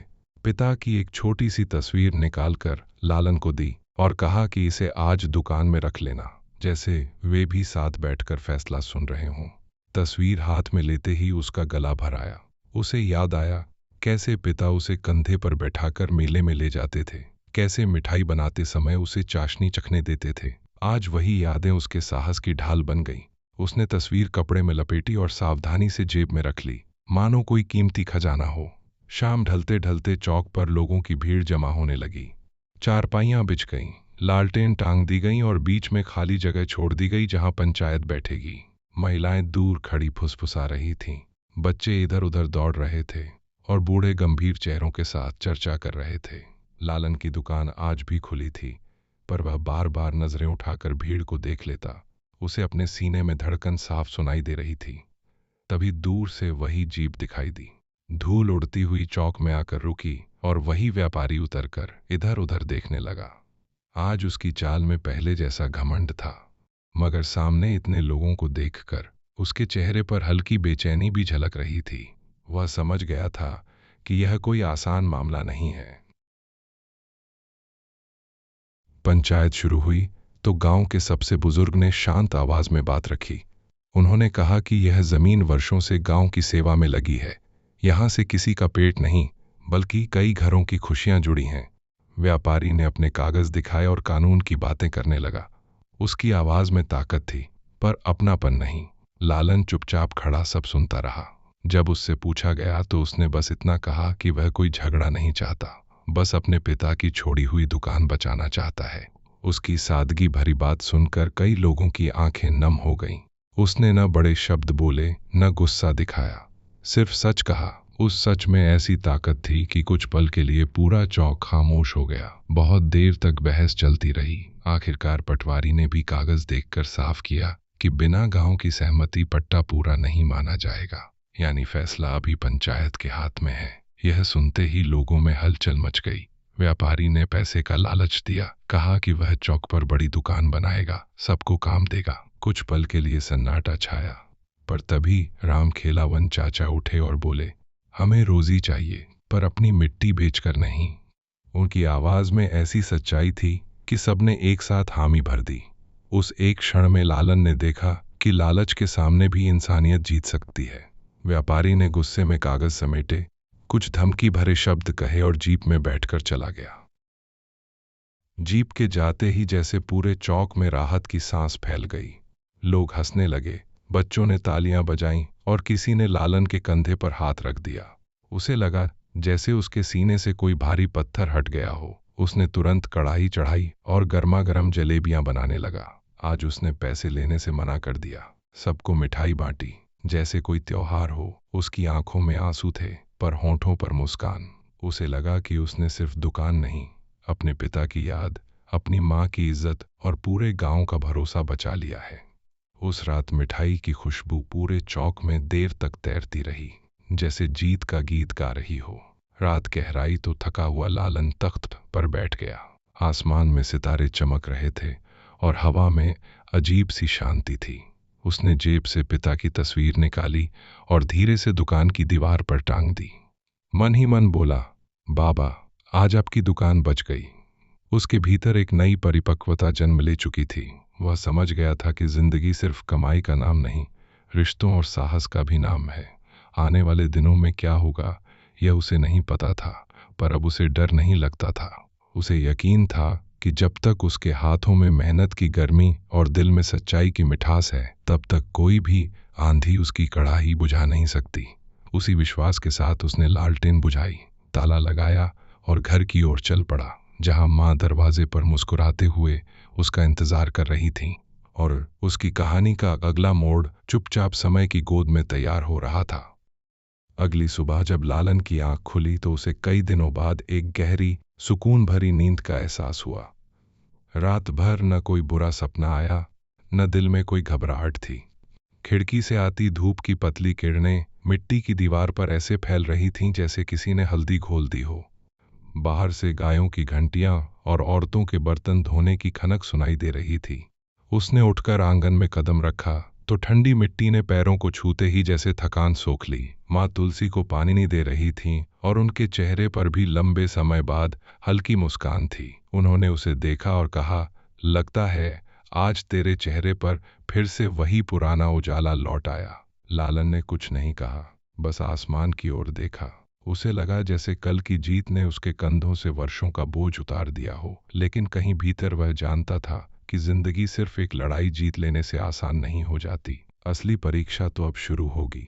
पिता की एक छोटी सी तस्वीर निकालकर लालन को दी और कहा कि इसे आज दुकान में रख लेना, जैसे वे भी साथ बैठकर फैसला सुन रहे हों। तस्वीर हाथ में लेते ही उसका गला भर आया। उसे याद आया कैसे पिता उसे कंधे पर बैठाकर मेले में ले जाते थे, कैसे मिठाई बनाते समय उसे चाशनी चखने देते थे। आज वही यादें उसके साहस की ढाल बन गईं। उसने तस्वीर कपड़े में लपेटी और सावधानी से जेब में रख ली, मानो कोई कीमती खजाना हो। शाम ढलते ढलते चौक पर लोगों की भीड़ जमा होने लगी। चारपाइयां बिछ गईं, लालटेन टांग दी गईं और बीच में खाली जगह छोड़ दी गई जहां पंचायत बैठेगी। महिलाएं दूर खड़ी फुसफुसा रही थीं, बच्चे इधर उधर दौड़ रहे थे और बूढ़े गंभीर चेहरों के साथ चर्चा कर रहे थे। लालन की दुकान आज भी खुली थी, पर वह बार बार नजरें उठाकर भीड़ को देख लेता। उसे अपने सीने में धड़कन साफ सुनाई दे रही थी। तभी दूर से वही जीप दिखाई दी। धूल उड़ती हुई चौक में आकर रुकी और वही व्यापारी उतरकर इधर उधर देखने लगा। आज उसकी चाल में पहले जैसा घमंड था, मगर सामने इतने लोगों को देखकर उसके चेहरे पर हल्की बेचैनी भी झलक रही थी। वह समझ गया था कि यह कोई आसान मामला नहीं है। पंचायत शुरू हुई तो गांव के सबसे बुजुर्ग ने शांत आवाज में बात रखी। उन्होंने कहा कि यह जमीन वर्षों से गांव की सेवा में लगी है। यहां से किसी का पेट नहीं, बल्कि कई घरों की खुशियां जुड़ी हैं। व्यापारी ने अपने कागज दिखाए और कानून की बातें करने लगा। उसकी आवाज में ताकत थी, पर अपनापन नहीं। लालन चुपचाप खड़ा सब सुनता रहा। जब उससे पूछा गया तो उसने बस इतना कहा कि वह कोई झगड़ा नहीं चाहता, बस अपने पिता की छोड़ी हुई दुकान बचाना चाहता है। उसकी सादगी भरी बात सुनकर कई लोगों की आंखें नम हो गईं। उसने न बड़े शब्द बोले, न गुस्सा दिखाया, सिर्फ सच कहा। उस सच में ऐसी ताकत थी कि कुछ पल के लिए पूरा चौक खामोश हो गया। बहुत देर तक बहस चलती रही। आखिरकार पटवारी ने भी कागज देखकर साफ किया कि बिना गांव की सहमति पट्टा पूरा नहीं माना जाएगा, यानी फैसला अभी पंचायत के हाथ में है। यह सुनते ही लोगों में हलचल मच गई। व्यापारी ने पैसे का लालच दिया, कहा कि वह चौक पर बड़ी दुकान बनाएगा, सबको काम देगा। कुछ पल के लिए सन्नाटा छाया, पर तभी रामखेलावन चाचा उठे और बोले, हमें रोजी चाहिए, पर अपनी मिट्टी बेचकर नहीं। उनकी आवाज में ऐसी सच्चाई थी कि सबने एक साथ हामी भर दी। उस एक क्षण में लालन ने देखा कि लालच के सामने भी इंसानियत जीत सकती है। व्यापारी ने गुस्से में कागज समेटे, कुछ धमकी भरे शब्द कहे और जीप में बैठकर चला गया। जीप के जाते ही जैसे पूरे चौक में राहत की सांस फैल गई। लोग हंसने लगे, बच्चों ने तालियां बजाईं और किसी ने लालन के कंधे पर हाथ रख दिया। उसे लगा जैसे उसके सीने से कोई भारी पत्थर हट गया हो। उसने तुरंत कढ़ाई चढ़ाई और गर्मा गर्म जलेबियां बनाने लगा। आज उसने पैसे लेने से मना कर दिया, सबको मिठाई बांटी जैसे कोई त्योहार हो। उसकी आंखों में आंसू थे, पर होंठों पर मुस्कान। उसे लगा कि उसने सिर्फ दुकान नहीं, अपने पिता की याद, अपनी माँ की इज्जत और पूरे गांव का भरोसा बचा लिया है। उस रात मिठाई की खुशबू पूरे चौक में देर तक तैरती रही, जैसे जीत का गीत गा रही हो। रात गहराई तो थका हुआ लालन तख्त पर बैठ गया। आसमान में सितारे चमक रहे थे और हवा में अजीब सी शांति थी। उसने जेब से पिता की तस्वीर निकाली और धीरे से दुकान की दीवार पर टांग दी। मन ही मन बोला, बाबा, आज आपकी दुकान बच गई। उसके भीतर एक नई परिपक्वता जन्म ले चुकी थी। वह समझ गया था कि जिंदगी सिर्फ कमाई का नाम नहीं, रिश्तों और साहस का भी नाम है। आने वाले दिनों में क्या होगा यह उसे नहीं पता था, पर अब उसे डर नहीं लगता था। उसे यकीन था कि जब तक उसके हाथों में मेहनत की गर्मी और दिल में सच्चाई की मिठास है, तब तक कोई भी आंधी उसकी कड़ाही बुझा नहीं सकती। उसी विश्वास के साथ उसने लालटेन बुझाई। ताला लगाया और घर की ओर चल पड़ा, जहां माँ दरवाजे पर मुस्कुराते हुए उसका इंतजार कर रही थीं। और उसकी कहानी का अगला मोड़ चुपचाप समय की गोद में तैयार हो रहा था। अगली सुबह जब लालन की आंख खुली तो उसे कई दिनों बाद एक गहरी, सुकून भरी नींद का एहसास हुआ। रात भर न कोई बुरा सपना आया, न दिल में कोई घबराहट थी। खिड़की से आती धूप की पतली किरणें मिट्टी की दीवार पर ऐसे फैल रही थीं जैसे किसी ने हल्दी घोल दी हो। बाहर से गायों की घंटियां और औरतों के बर्तन धोने की खनक सुनाई दे रही थी। उसने उठकर आंगन में कदम रखा तो ठंडी मिट्टी ने पैरों को छूते ही जैसे थकान सोख ली। माँ तुलसी को पानी नहीं दे रही थीं और उनके चेहरे पर भी लंबे समय बाद हल्की मुस्कान थी। उन्होंने उसे देखा और कहा, लगता है आज तेरे चेहरे पर फिर से वही पुराना उजाला लौट आया। लालन ने कुछ नहीं कहा, बस आसमान की ओर देखा। उसे लगा जैसे कल की जीत ने उसके कंधों से वर्षों का बोझ उतार दिया हो, लेकिन कहीं भीतर वह जानता था कि जिंदगी सिर्फ एक लड़ाई जीत लेने से आसान नहीं हो जाती। असली परीक्षा तो अब शुरू होगी,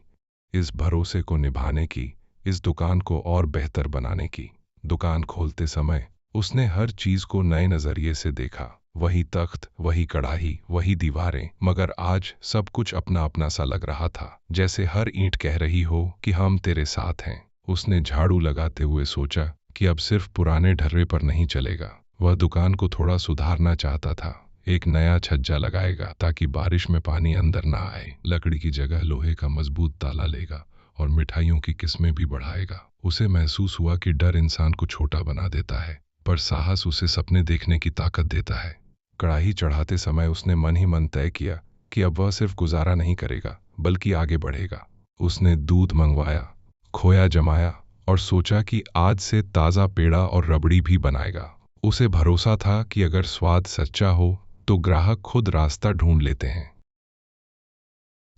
इस भरोसे को निभाने की, इस दुकान को और बेहतर बनाने की। दुकान खोलते समय उसने हर चीज को नए नजरिए से देखा। वही तख्त, वही कढ़ाई, वही दीवारें, मगर आज सब कुछ अपना अपना सा लग रहा था, जैसे हर ईंट कह रही हो कि हम तेरे साथ हैं। उसने झाड़ू लगाते हुए सोचा कि अब सिर्फ पुराने ढर्रे पर नहीं चलेगा। वह दुकान को थोड़ा सुधारना चाहता था। एक नया छज्जा लगाएगा ताकि बारिश में पानी अंदर ना आए। लकड़ी की जगह लोहे का मजबूत ताला लेगा और मिठाइयों की किस्में भी बढ़ाएगा। उसे महसूस हुआ कि डर इंसान को छोटा बना देता है, पर साहस उसे सपने देखने की ताकत देता है। कढ़ाई चढ़ाते समय उसने मन ही मन तय किया कि अब वह सिर्फ गुजारा नहीं करेगा, बल्कि आगे बढ़ेगा। उसने दूध मंगवाया, खोया जमाया और सोचा कि आज से ताज़ा पेड़ा और रबड़ी भी बनाएगा। उसे भरोसा था कि अगर स्वाद सच्चा हो तो ग्राहक खुद रास्ता ढूंढ लेते हैं।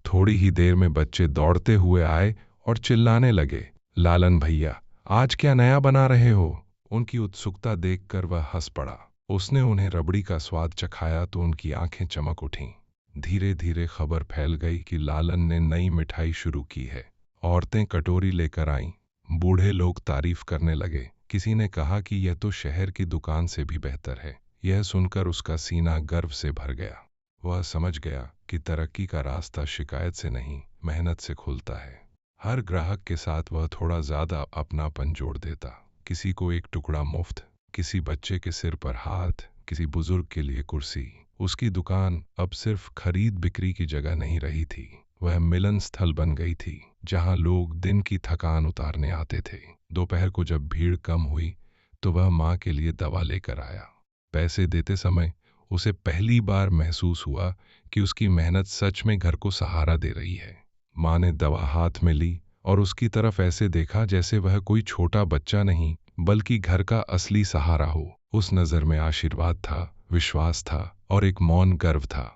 थोड़ी ही देर में बच्चे दौड़ते हुए आए और चिल्लाने लगे, लालन भैया, आज क्या नया बना रहे हो? उनकी उत्सुकता देखकर वह हंस पड़ा। उसने उन्हें रबड़ी का स्वाद चखाया तो उनकी आंखें चमक उठीं। धीरे धीरे खबर फैल गई कि लालन ने नई मिठाई शुरू की है। औरतें कटोरी लेकर आईं, बूढ़े लोग तारीफ करने लगे। किसी ने कहा कि यह तो शहर की दुकान से भी बेहतर है। यह सुनकर उसका सीना गर्व से भर गया। वह समझ गया कि तरक्की का रास्ता शिकायत से नहीं, मेहनत से खुलता है। हर ग्राहक के साथ वह थोड़ा ज्यादा अपनापन जोड़ देता। किसी को एक टुकड़ा मुफ्त, किसी बच्चे के सिर पर हाथ, किसी बुजुर्ग के लिए कुर्सी। उसकी दुकान अब सिर्फ खरीद बिक्री की जगह नहीं रही थी, वह मिलन स्थल बन गई थी, जहां लोग दिन की थकान उतारने आते थे। दोपहर को जब भीड़ कम हुई तो वह माँ के लिए दवा लेकर आया। पैसे देते समय उसे पहली बार महसूस हुआ कि उसकी मेहनत सच में घर को सहारा दे रही है। माँ ने दवा हाथ में ली और उसकी तरफ ऐसे देखा जैसे वह कोई छोटा बच्चा नहीं, बल्कि घर का असली सहारा हो। उस नज़र में आशीर्वाद था, विश्वास था और एक मौन गर्व था।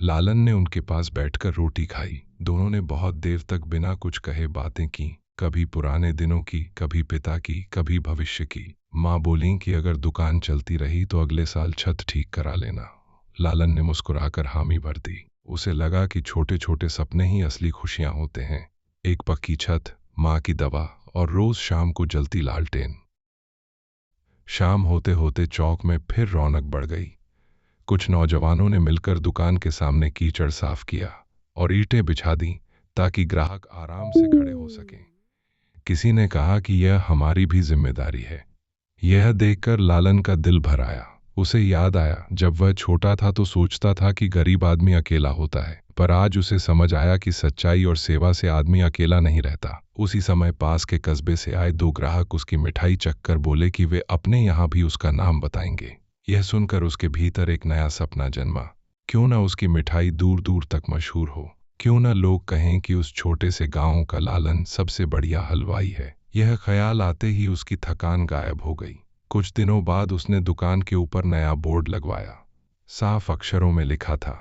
लालन ने उनके पास बैठकर रोटी खाई। दोनों ने बहुत देर तक बिना कुछ कहे बातें की, कभी पुराने दिनों की, कभी पिता की, कभी भविष्य की। माँ बोली कि अगर दुकान चलती रही तो अगले साल छत ठीक करा लेना। लालन ने मुस्कुराकर हामी भर दी। उसे लगा कि छोटे छोटे सपने ही असली खुशियां होते हैं। एक पक्की छत, माँ की दवा और रोज शाम को जलती लालटेन। शाम होते होते चौक में फिर रौनक बढ़ गई। कुछ नौजवानों ने मिलकर दुकान के सामने कीचड़ साफ किया और ईंटें बिछा दी ताकि ग्राहक आराम से खड़े हो सकें। किसी ने कहा कि यह हमारी भी जिम्मेदारी है। यह देखकर लालन का दिल भर आया। उसे याद आया जब वह छोटा था तो सोचता था कि गरीब आदमी अकेला होता है, पर आज उसे समझ आया कि सच्चाई और सेवा से आदमी अकेला नहीं रहता। उसी समय पास के कस्बे से आए दो ग्राहक उसकी मिठाई चखकर बोले कि वे अपने यहाँ भी उसका नाम बताएंगे। यह सुनकर उसके भीतर एक नया सपना जन्मा। क्यों न उसकी मिठाई दूर दूर तक मशहूर हो, क्यों न लोग कहें कि उस छोटे से गांव का लालन सबसे बढ़िया हलवाई है। यह ख्याल आते ही उसकी थकान गायब हो गई। कुछ दिनों बाद उसने दुकान के ऊपर नया बोर्ड लगवाया। साफ अक्षरों में लिखा था,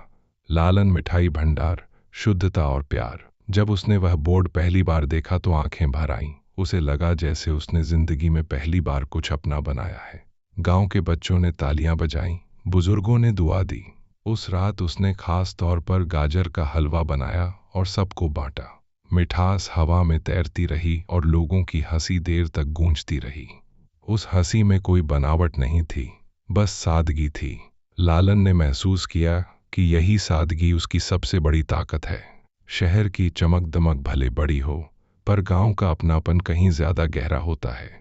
लालन मिठाई भंडार, शुद्धता और प्यार। जब उसने वह बोर्ड पहली बार देखा तो आंखें भर आईं। उसे लगा जैसे उसने जिंदगी में पहली बार कुछ अपना बनाया है। गांव के बच्चों ने तालियां बजाईं, बुजुर्गों ने दुआ दी। उस रात उसने खास तौर पर गाजर का हलवा बनाया और सबको बांटा। मिठास हवा में तैरती रही और लोगों की हंसी देर तक गूंजती रही। उस हंसी में कोई बनावट नहीं थी, बस सादगी थी। लालन ने महसूस किया कि यही सादगी उसकी सबसे बड़ी ताकत है। शहर की चमक दमक भले बड़ी हो, पर गांव का अपनापन कहीं ज्यादा गहरा होता है।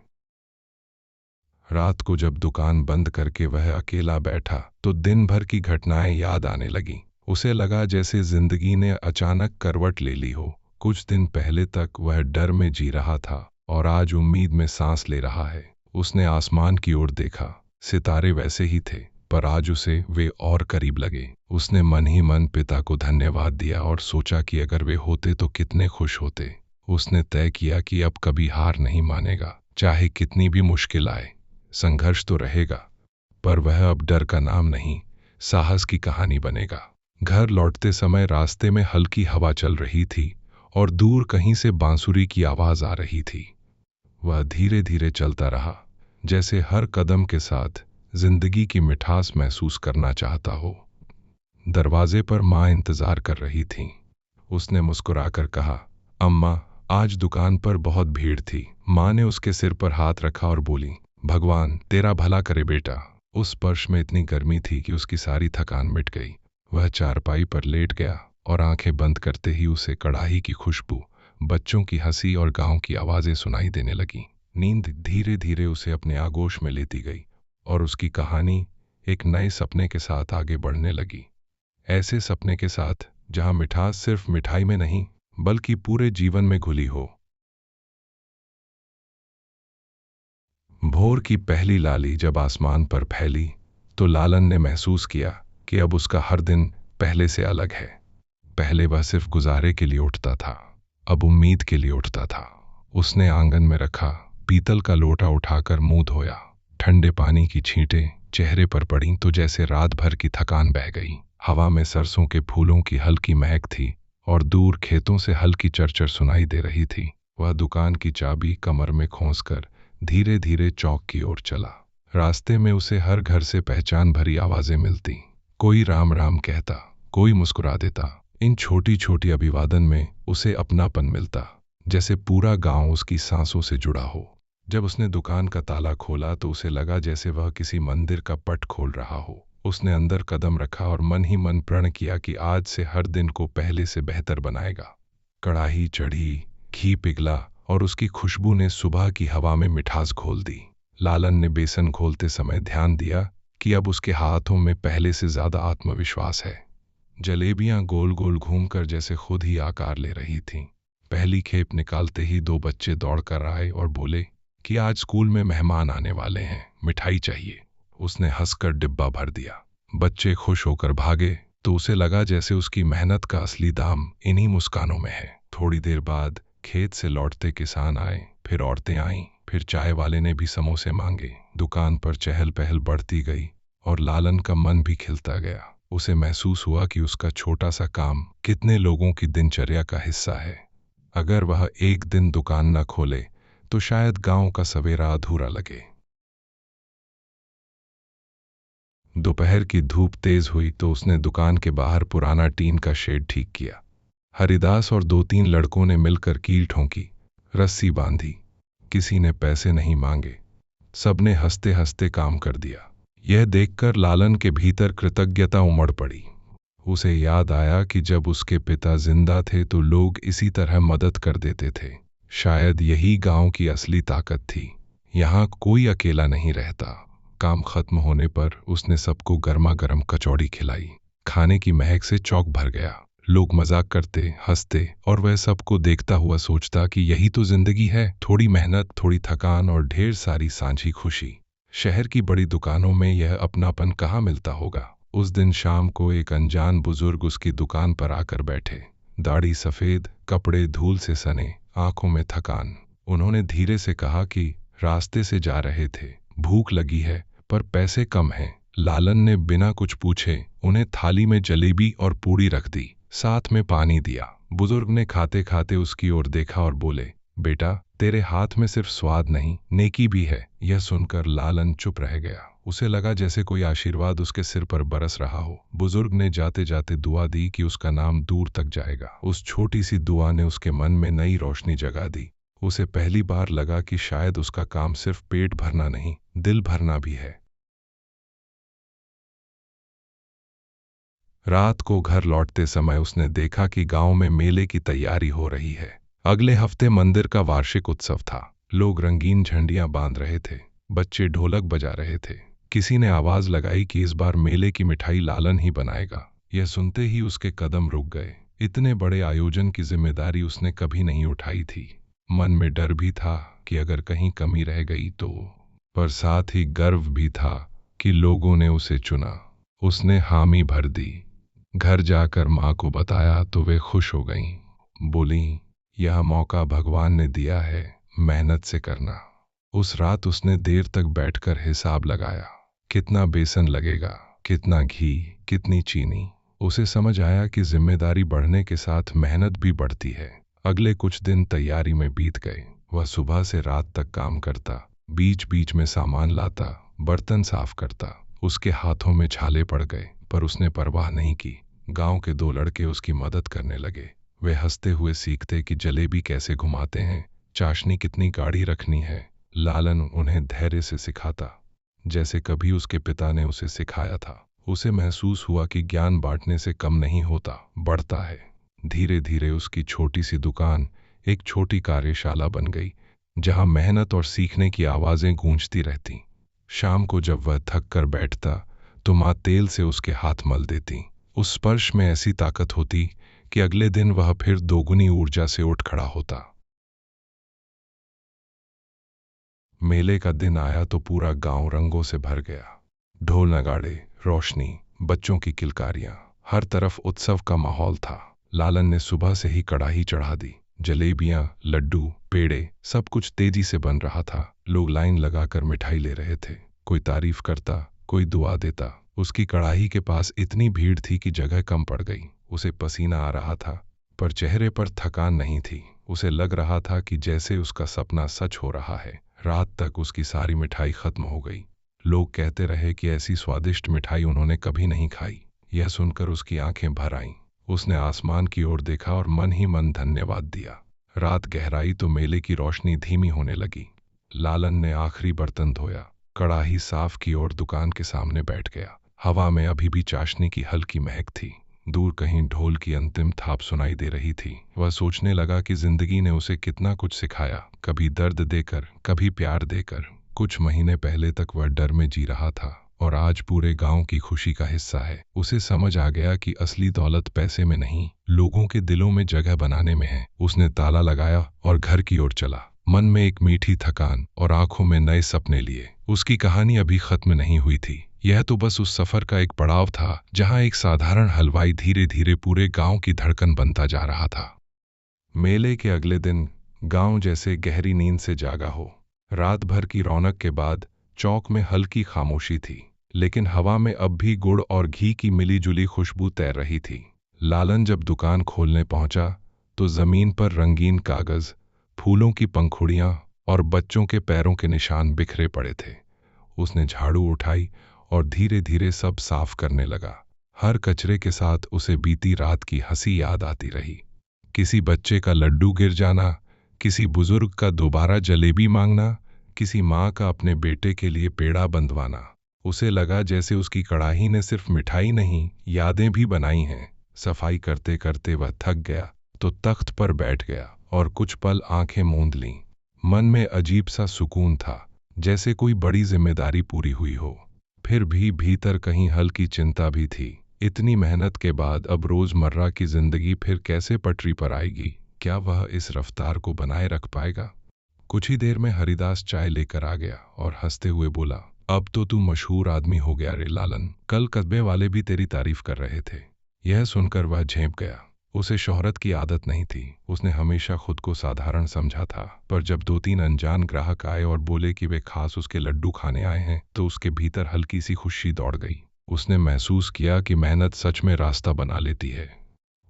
रात को जब दुकान बंद करके वह अकेला बैठा तो दिन भर की घटनाएं याद आने लगीं। उसे लगा जैसे जिंदगी ने अचानक करवट ले ली हो। कुछ दिन पहले तक वह डर में जी रहा था और आज उम्मीद में सांस ले रहा है। उसने आसमान की ओर देखा, सितारे वैसे ही थे, पर आज उसे वे और करीब लगे। उसने मन ही मन पिता को धन्यवाद दिया और सोचा कि अगर वे होते तो कितने खुश होते। उसने तय किया कि अब कभी हार नहीं मानेगा, चाहे कितनी भी मुश्किल आए। संघर्ष तो रहेगा, पर वह अब डर का नाम नहीं, साहस की कहानी बनेगा। घर लौटते समय रास्ते में हल्की हवा चल रही थी और दूर कहीं से बांसुरी की आवाज आ रही थी। वह धीरे धीरे चलता रहा, जैसे हर कदम के साथ जिंदगी की मिठास महसूस करना चाहता हो। दरवाजे पर माँ इंतजार कर रही थीं। उसने मुस्कुराकर कहा, अम्मा, आज दुकान पर बहुत भीड़ थी। माँ ने उसके सिर पर हाथ रखा और बोली, भगवान तेरा भला करे बेटा। उस स्पर्श में इतनी गर्मी थी कि उसकी सारी थकान मिट गई। वह चारपाई पर लेट गया और आंखें बंद करते ही उसे कढ़ाई की खुशबू, बच्चों की हंसी और गांव की आवाजें सुनाई देने लगीं। नींद धीरे धीरे उसे अपने आगोश में लेती गई और उसकी कहानी एक नए सपने के साथ आगे बढ़ने लगी। ऐसे सपने के साथ जहां मिठास सिर्फ मिठाई में नहीं, बल्कि पूरे जीवन में घुली हो। भोर की पहली लाली जब आसमान पर फैली तो लालन ने महसूस किया कि अब उसका हर दिन पहले से अलग है। पहले वह सिर्फ गुजारे के लिए उठता था, अब उम्मीद के लिए उठता था। उसने आंगन में रखा पीतल का लोटा उठाकर मुंह धोया। ठंडे पानी की छींटें चेहरे पर पड़ीं तो जैसे रात भर की थकान बह गई। हवा में सरसों के फूलों की हल्की महक थी और दूर खेतों से हल्की चरचर सुनाई दे रही थी। वह दुकान की चाबी कमर में खोंसकर धीरे धीरे चौक की ओर चला। रास्ते में उसे हर घर से पहचान भरी आवाजें मिलती। कोई राम राम कहता, कोई मुस्कुरा देता। इन छोटी छोटी अभिवादन में उसे अपनापन मिलता, जैसे पूरा गांव उसकी सांसों से जुड़ा हो। जब उसने दुकान का ताला खोला तो उसे लगा जैसे वह किसी मंदिर का पट खोल रहा हो। उसने अंदर कदम रखा और मन ही मन प्रण किया कि आज से हर दिन को पहले से बेहतर बनाएगा। कढ़ाई चढ़ी, घी पिघला और उसकी खुशबू ने सुबह की हवा में मिठास घोल दी। लालन ने बेसन घोलते समय ध्यान दिया कि अब उसके हाथों में पहले से ज्यादा आत्मविश्वास है। जलेबियां गोल गोल घूमकर जैसे खुद ही आकार ले रही थीं। पहली खेप निकालते ही दो बच्चे दौड़कर आए और बोले कि आज स्कूल में मेहमान आने वाले हैं, मिठाई चाहिए। उसने हंसकर डिब्बा भर दिया। बच्चे खुश होकर भागे तो उसे लगा जैसे उसकी मेहनत का असली दाम इन्हीं मुस्कानों में है। थोड़ी देर बाद खेत से लौटते किसान आए, फिर औरतें आईं, फिर चाय वाले ने भी समोसे मांगे। दुकान पर चहल पहल बढ़ती गई और लालन का मन भी खिलता गया। उसे महसूस हुआ कि उसका छोटा सा काम कितने लोगों की दिनचर्या का हिस्सा है। अगर वह एक दिन दुकान न खोले तो शायद गांव का सवेरा अधूरा लगे। दोपहर की धूप तेज हुई तो उसने दुकान के बाहर पुराना टीन का शेड ठीक किया। हरिदास और दो तीन लड़कों ने मिलकर कील ठोंकी, रस्सी बांधी। किसी ने पैसे नहीं मांगे, सबने हंसते हंसते काम कर दिया। यह देखकर लालन के भीतर कृतज्ञता उमड़ पड़ी। उसे याद आया कि जब उसके पिता जिंदा थे तो लोग इसी तरह मदद कर देते थे। शायद यही गांव की असली ताकत थी। यहाँ कोई अकेला नहीं रहता। काम खत्म होने पर उसने सबको गर्मा गर्म कचौड़ी खिलाई। खाने की महक से चौक भर गया। लोग मजाक करते, हंसते और वह सबको देखता हुआ सोचता कि यही तो जिंदगी है, थोड़ी मेहनत, थोड़ी थकान और ढेर सारी सांझी खुशी। शहर की बड़ी दुकानों में यह अपनापन कहाँ मिलता होगा। उस दिन शाम को एक अनजान बुजुर्ग उसकी दुकान पर आकर बैठे। दाढ़ी सफेद, कपड़े धूल से सने, आंखों में थकान। उन्होंने धीरे से कहा कि रास्ते से जा रहे थे, भूख लगी है पर पैसे कम हैं। लालन ने बिना कुछ पूछे उन्हें थाली में जलेबी और पूड़ी रख दी, साथ में पानी दिया। बुजुर्ग ने खाते खाते उसकी ओर देखा और बोले, बेटा, तेरे हाथ में सिर्फ स्वाद नहीं, नेकी भी है। यह सुनकर लालन चुप रह गया। उसे लगा जैसे कोई आशीर्वाद उसके सिर पर बरस रहा हो। बुजुर्ग ने जाते जाते दुआ दी कि उसका नाम दूर तक जाएगा। उस छोटी सी दुआ ने उसके मन में नई रोशनी जगा दी। उसे पहली बार लगा कि शायद उसका काम सिर्फ पेट भरना नहीं, दिल भरना भी है। रात को घर लौटते समय उसने देखा कि गांव में मेले की तैयारी हो रही है। अगले हफ्ते मंदिर का वार्षिक उत्सव था। लोग रंगीन झंडियां बांध रहे थे, बच्चे ढोलक बजा रहे थे। किसी ने आवाज लगाई कि इस बार मेले की मिठाई लालन ही बनाएगा। यह सुनते ही उसके कदम रुक गए। इतने बड़े आयोजन की जिम्मेदारी उसने कभी नहीं उठाई थी। मन में डर भी था कि अगर कहीं कमी रह गई तो, पर साथ ही गर्व भी था कि लोगों ने उसे चुना। उसने हामी भर दी। घर जाकर माँ को बताया तो वे खुश हो गईं। बोलीं, यह मौका भगवान ने दिया है, मेहनत से करना। उस रात उसने देर तक बैठकर हिसाब लगाया। कितना बेसन लगेगा, कितना घी, कितनी चीनी। उसे समझ आया कि जिम्मेदारी बढ़ने के साथ मेहनत भी बढ़ती है। अगले कुछ दिन तैयारी में बीत गए। वह सुबह से रात तक काम करता, बीच बीच में सामान लाता, बर्तन साफ करता। उसके हाथों में छाले पड़ गए, पर उसने परवाह नहीं की। गांव के दो लड़के उसकी मदद करने लगे। वे हंसते हुए सीखते कि जलेबी कैसे घुमाते हैं, चाशनी कितनी गाढ़ी रखनी है। लालन उन्हें धैर्य से सिखाता, जैसे कभी उसके पिता ने उसे सिखाया था। उसे महसूस हुआ कि ज्ञान बांटने से कम नहीं होता, बढ़ता है। धीरे धीरे उसकी छोटी सी दुकान एक छोटी कार्यशाला बन गई, जहां मेहनत और सीखने की आवाजें गूंजती रहती। शाम को जब वह थक कर बैठता तो माँ तेल से उसके हाथ मल देती। उस स्पर्श में ऐसी ताकत होती कि अगले दिन वह फिर दोगुनी ऊर्जा से उठ खड़ा होता। मेले का दिन आया तो पूरा गांव रंगों से भर गया। ढोल नगाड़े, रोशनी, बच्चों की किलकारियां, हर तरफ उत्सव का माहौल था। लालन ने सुबह से ही कढ़ाई चढ़ा दी। जलेबियां, लड्डू, पेड़े, सब कुछ तेजी से बन रहा था। लोग लाइन लगाकर मिठाई ले रहे थे। कोई तारीफ करता, कोई दुआ देता। उसकी कढ़ाई के पास इतनी भीड़ थी कि जगह कम पड़ गई। उसे पसीना आ रहा था, पर चेहरे पर थकान नहीं थी। उसे लग रहा था कि जैसे उसका सपना सच हो रहा है। रात तक उसकी सारी मिठाई खत्म हो गई। लोग कहते रहे कि ऐसी स्वादिष्ट मिठाई उन्होंने कभी नहीं खाई। यह सुनकर उसकी आंखें भर आईं। उसने आसमान की ओर देखा और मन ही मन धन्यवाद दिया। रात गहराई तो मेले की रोशनी धीमी होने लगी। लालन ने आखिरी बर्तन धोया, कढ़ाई साफ की और दुकान के सामने बैठ गया। हवा में अभी भी चाशनी की हल्की महक थी। दूर कहीं ढोल की अंतिम थाप सुनाई दे रही थी। वह सोचने लगा कि जिंदगी ने उसे कितना कुछ सिखाया, कभी दर्द देकर, कभी प्यार देकर। कुछ महीने पहले तक वह डर में जी रहा था और आज पूरे गांव की खुशी का हिस्सा है। उसे समझ आ गया कि असली दौलत पैसे में नहीं, लोगों के दिलों में जगह बनाने में है। उसने ताला लगाया और घर की ओर चला। मन में एक मीठी थकान और आंखों में नए सपने लिए। उसकी कहानी अभी खत्म नहीं हुई थी। यह तो बस उस सफर का एक पड़ाव था, जहां एक साधारण हलवाई धीरे धीरे पूरे गांव की धड़कन बनता जा रहा था। मेले के अगले दिन गांव जैसे गहरी नींद से जागा हो। रात भर की रौनक के बाद चौक में हल्की खामोशी थी, लेकिन हवा में अब भी गुड़ और घी की मिलीजुली खुशबू तैर रही थी। लालन जब दुकान खोलने पहुंचा तो जमीन पर रंगीन कागज, फूलों की पंखुड़ियां और बच्चों के पैरों के निशान बिखरे पड़े थे। उसने झाड़ू उठाई और धीरे धीरे सब साफ करने लगा। हर कचरे के साथ उसे बीती रात की हंसी याद आती रही। किसी बच्चे का लड्डू गिर जाना, किसी बुजुर्ग का दोबारा जलेबी मांगना, किसी माँ का अपने बेटे के लिए पेड़ा बंधवाना। उसे लगा जैसे उसकी कड़ाही ने सिर्फ मिठाई नहीं, यादें भी बनाई हैं। सफाई करते करते वह थक गया तो तख्त पर बैठ गया और कुछ पल आंखें मूंद लीं। मन में अजीब सा सुकून था, जैसे कोई बड़ी जिम्मेदारी पूरी हुई हो। फिर भी भीतर कहीं हल्की चिंता भी थी। इतनी मेहनत के बाद अब रोजमर्रा की जिंदगी फिर कैसे पटरी पर आएगी? क्या वह इस रफ्तार को बनाए रख पाएगा? कुछ ही देर में हरिदास चाय लेकर आ गया और हंसते हुए बोला, अब तो तू मशहूर आदमी हो गया रे लालन। कल कस्बे वाले भी तेरी तारीफ कर रहे थे। यह सुनकर वह झेंप गया। उसे शोहरत की आदत नहीं थी। उसने हमेशा खुद को साधारण समझा था। पर जब 2-3 अनजान ग्राहक आए और बोले कि वे खास उसके लड्डू खाने आए हैं, तो उसके भीतर हल्की सी खुशी दौड़ गई। उसने महसूस किया कि मेहनत सच में रास्ता बना लेती है।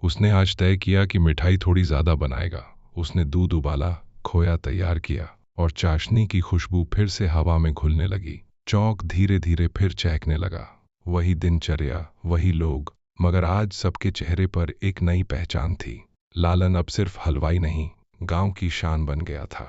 उसने आज तय किया कि मिठाई थोड़ी ज्यादा बनाएगा। उसने दूध उबाला, खोया तैयार किया और चाशनी की खुशबू फिर से हवा में घुलने लगी। चौक धीरे धीरे फिर चहकने लगा। वही दिनचर्या, वही लोग, मगर आज सबके चेहरे पर एक नई पहचान थी। लालन अब सिर्फ हलवाई नहीं, गांव की शान बन गया था।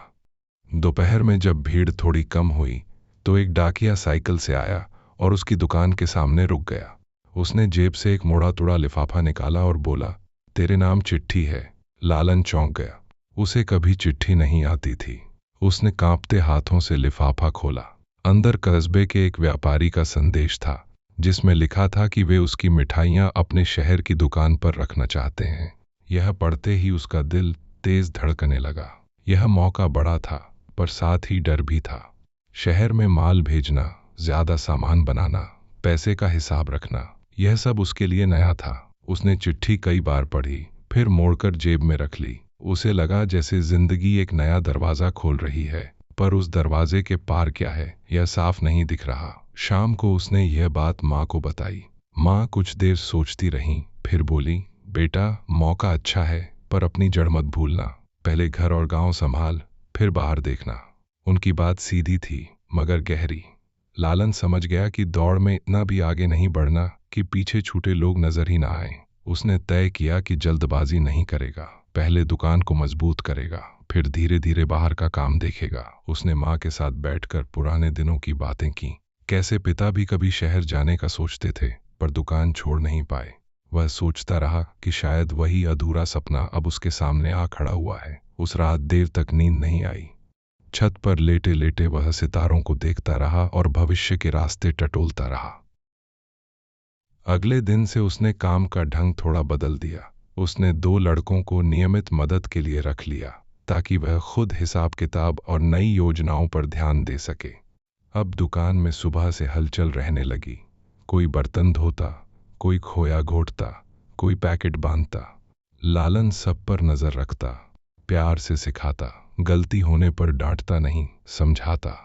दोपहर में जब भीड़ थोड़ी कम हुई तो एक डाकिया साइकिल से आया और उसकी दुकान के सामने रुक गया। उसने जेब से एक मोड़ा तोड़ा लिफाफा निकाला और बोला, तेरे नाम चिट्ठी है। लालन चौंक गया। उसे कभी चिट्ठी नहीं आती थी। उसने कांपते हाथों से लिफाफा खोला। अंदर कस्बे के एक व्यापारी का संदेश था, जिसमें लिखा था कि वे उसकी मिठाइयां अपने शहर की दुकान पर रखना चाहते हैं। यह पढ़ते ही उसका दिल तेज धड़कने लगा। यह मौका बड़ा था, पर साथ ही डर भी था। शहर में माल भेजना, ज्यादा सामान बनाना, पैसे का हिसाब रखना, यह सब उसके लिए नया था। उसने चिट्ठी कई बार पढ़ी, फिर मोड़कर जेब में रख ली। उसे लगा जैसे जिंदगी एक नया दरवाजा खोल रही है, पर उस दरवाजे के पार क्या है यह साफ नहीं दिख रहा। शाम को उसने यह बात माँ को बताई। माँ कुछ देर सोचती रहीं, फिर बोली, बेटा, मौका अच्छा है, पर अपनी जड़ मत भूलना। पहले घर और गांव संभाल, फिर बाहर देखना। उनकी बात सीधी थी मगर गहरी। लालन समझ गया कि दौड़ में इतना भी आगे नहीं बढ़ना कि पीछे छूटे लोग नजर ही ना आए। उसने तय किया कि जल्दबाजी नहीं करेगा। पहले दुकान को मजबूत करेगा, फिर धीरे धीरे बाहर का काम देखेगा। उसने माँ के साथ बैठकर पुराने दिनों की बातें की। कैसे पिता भी कभी शहर जाने का सोचते थे, पर दुकान छोड़ नहीं पाए। वह सोचता रहा कि शायद वही अधूरा सपना अब उसके सामने आ खड़ा हुआ है। उस रात देर तक नींद नहीं आई। छत पर लेटे लेटे वह सितारों को देखता रहा और भविष्य के रास्ते टटोलता रहा। अगले दिन से उसने काम का ढंग थोड़ा बदल दिया। उसने 2 लड़कों को नियमित मदद के लिए रख लिया, ताकि वह खुद हिसाब किताब और नई योजनाओं पर ध्यान दे सके। अब दुकान में सुबह से हलचल रहने लगी। कोई बर्तन धोता, कोई खोया घोटता, कोई पैकेट बांधता। लालन सब पर नजर रखता, प्यार से सिखाता, गलती होने पर डांटता नहीं, समझाता।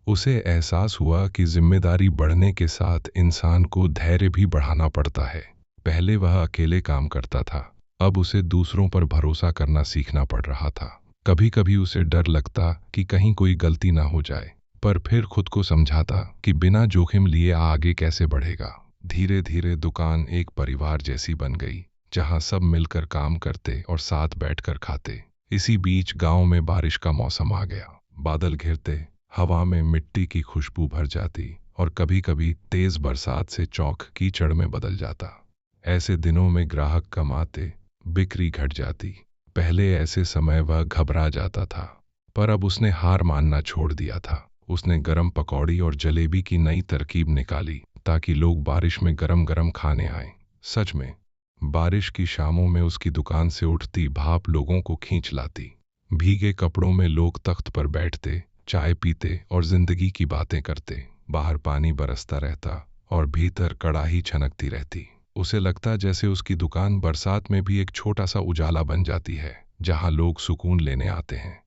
उसे एहसास हुआ कि जिम्मेदारी बढ़ने के साथ इंसान को धैर्य भी बढ़ाना पड़ता है। पहले वह अकेले काम करता था, अब उसे दूसरों पर भरोसा करना सीखना पड़ रहा था। कभी कभी उसे डर लगता कि कहीं कोई गलती ना हो जाए, पर फिर खुद को समझाता कि बिना जोखिम लिए आगे कैसे बढ़ेगा। धीरे धीरे दुकान एक परिवार जैसी बन गई, जहां सब मिलकर काम करते और साथ बैठकर खाते। इसी बीच गांव में बारिश का मौसम आ गया। बादल घिरते, हवा में मिट्टी की खुशबू भर जाती और कभी कभी तेज बरसात से चौक कीचड़ में बदल जाता। ऐसे दिनों में ग्राहक कम आते, बिक्री घट जाती। पहले ऐसे समय वह घबरा जाता था, पर अब उसने हार मानना छोड़ दिया था। उसने गरम पकौड़ी और जलेबी की नई तरकीब निकाली, ताकि लोग बारिश में गरम गरम खाने आएं। सच में, बारिश की शामों में उसकी दुकान से उठती भाप लोगों को खींच लाती। भीगे कपड़ों में लोग तख्त पर बैठते, चाय पीते और जिंदगी की बातें करते। बाहर पानी बरसता रहता और भीतर कड़ाही छनकती रहती। उसे लगता जैसे उसकी दुकान बरसात में भी एक छोटा सा उजाला बन जाती है, जहां लोग सुकून लेने आते हैं।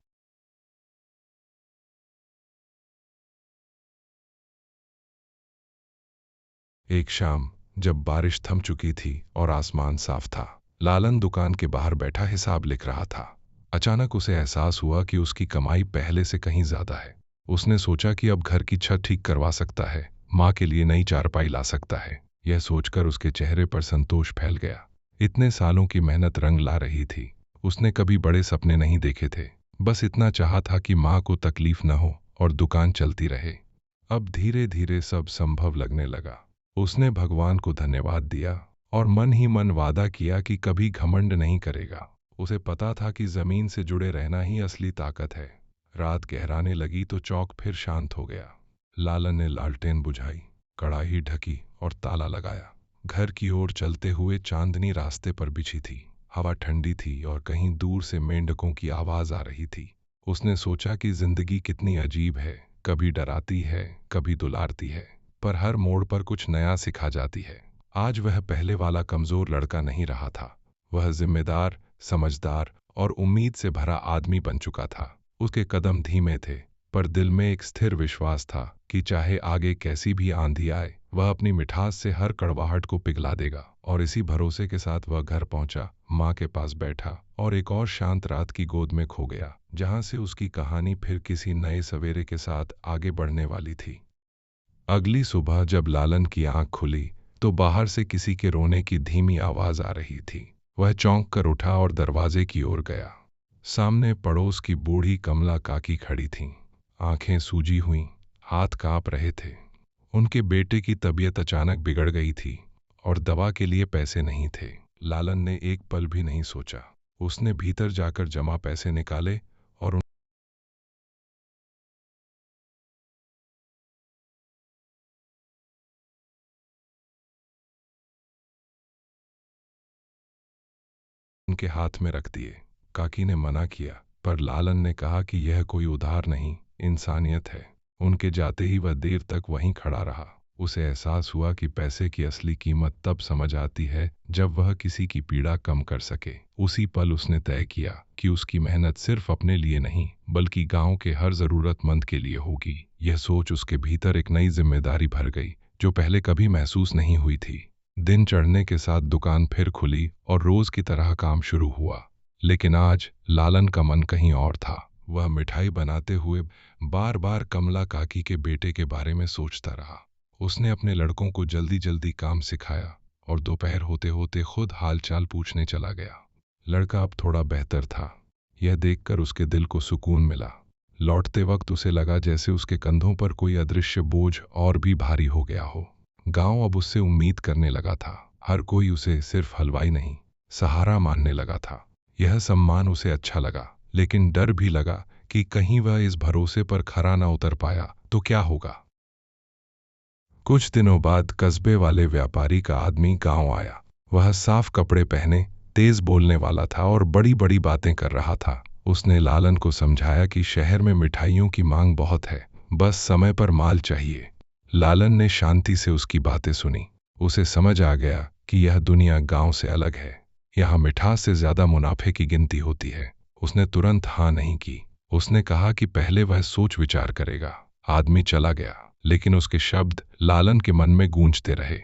एक शाम, जब बारिश थम चुकी थी और आसमान साफ था, लालन दुकान के बाहर बैठा हिसाब लिख रहा था। अचानक उसे एहसास हुआ कि उसकी कमाई पहले से कहीं ज्यादा है। उसने सोचा कि अब घर की छत ठीक करवा सकता है, माँ के लिए नई चारपाई ला सकता है। यह सोचकर उसके चेहरे पर संतोष फैल गया। इतने सालों की मेहनत रंग ला रही थी। उसने कभी बड़े सपने नहीं देखे थे, बस इतना चाहा था कि माँ को तकलीफ न हो और दुकान चलती रहे। अब धीरे धीरे सब संभव लगने लगा। उसने भगवान को धन्यवाद दिया और मन ही मन वादा किया कि कभी घमंड नहीं करेगा। उसे पता था कि जमीन से जुड़े रहना ही असली ताकत है। रात गहराने लगी तो चौक फिर शांत हो गया। लालन ने लालटेन बुझाई, कड़ाही ढकी और ताला लगाया। घर की ओर चलते हुए चांदनी रास्ते पर बिछी थी। हवा ठंडी थी और कहीं दूर से मेंढकों की आवाज आ रही थी। उसने सोचा कि जिंदगी कितनी अजीब है, कभी डराती है, कभी दुलारती है, पर हर मोड़ पर कुछ नया सिखा जाती है। आज वह पहले वाला कमजोर लड़का नहीं रहा था। वह जिम्मेदार, समझदार और उम्मीद से भरा आदमी बन चुका था। उसके कदम धीमे थे, पर दिल में एक स्थिर विश्वास था कि चाहे आगे कैसी भी आंधी आए, वह अपनी मिठास से हर कड़वाहट को पिघला देगा। और इसी भरोसे के साथ वह घर पहुंचा, माँ के पास बैठा और एक और शांत रात की गोद में खो गया, जहां से उसकी कहानी फिर किसी नए सवेरे के साथ आगे बढ़ने वाली थी। अगली सुबह जब लालन की आंख खुली तो बाहर से किसी के रोने की धीमी आवाज आ रही थी। वह चौंक कर उठा और दरवाजे की ओर गया। सामने पड़ोस की बूढ़ी कमला काकी खड़ी थीं। आंखें सूजी हुईं, हाथ कांप रहे थे। उनके बेटे की तबीयत अचानक बिगड़ गई थी और दवा के लिए पैसे नहीं थे। लालन ने एक पल भी नहीं सोचा। उसने भीतर जाकर जमा पैसे निकाले और उनके हाथ में रख दिए। काकी ने मना किया, पर लालन ने कहा कि यह कोई उधार नहीं, इंसानियत है। उनके जाते ही वह देर तक वहीं खड़ा रहा। उसे एहसास हुआ कि पैसे की असली कीमत तब समझ आती है जब वह किसी की पीड़ा कम कर सके। उसी पल उसने तय किया कि उसकी मेहनत सिर्फ अपने लिए नहीं बल्कि गांव के हर जरूरतमंद के लिए होगी। यह सोच उसके भीतर एक नई जिम्मेदारी भर गई जो पहले कभी महसूस नहीं हुई थी। दिन चढ़ने के साथ दुकान फिर खुली और रोज की तरह काम शुरू हुआ। लेकिन आज लालन का मन कहीं और था। वह मिठाई बनाते हुए बार बार कमला काकी के बेटे के बारे में सोचता रहा। उसने अपने लड़कों को जल्दी जल्दी काम सिखाया और दोपहर होते होते खुद हालचाल पूछने चला गया। लड़का अब थोड़ा बेहतर था। यह देखकर उसके दिल को सुकून मिला। लौटते वक्त उसे लगा जैसे उसके कंधों पर कोई अदृश्य बोझ और भी भारी हो गया हो। गांव अब उससे उम्मीद करने लगा था। हर कोई उसे सिर्फ हलवाई नहीं, सहारा मानने लगा था। यह सम्मान उसे अच्छा लगा, लेकिन डर भी लगा कि कहीं वह इस भरोसे पर खरा न उतर पाया तो क्या होगा। कुछ दिनों बाद कस्बे वाले व्यापारी का आदमी गांव आया। वह साफ कपड़े पहने, तेज बोलने वाला था और बड़ी बड़ी बातें कर रहा था। उसने लालन को समझाया कि शहर में मिठाइयों की मांग बहुत है, बस समय पर माल चाहिए। लालन ने शांति से उसकी बातें सुनी। उसे समझ आ गया कि यह दुनिया गांव से अलग है। यहाँ मिठास से ज्यादा मुनाफे की गिनती होती है। उसने तुरंत हाँ नहीं की। उसने कहा कि पहले वह सोच विचार करेगा। आदमी चला गया, लेकिन उसके शब्द लालन के मन में गूंजते रहे।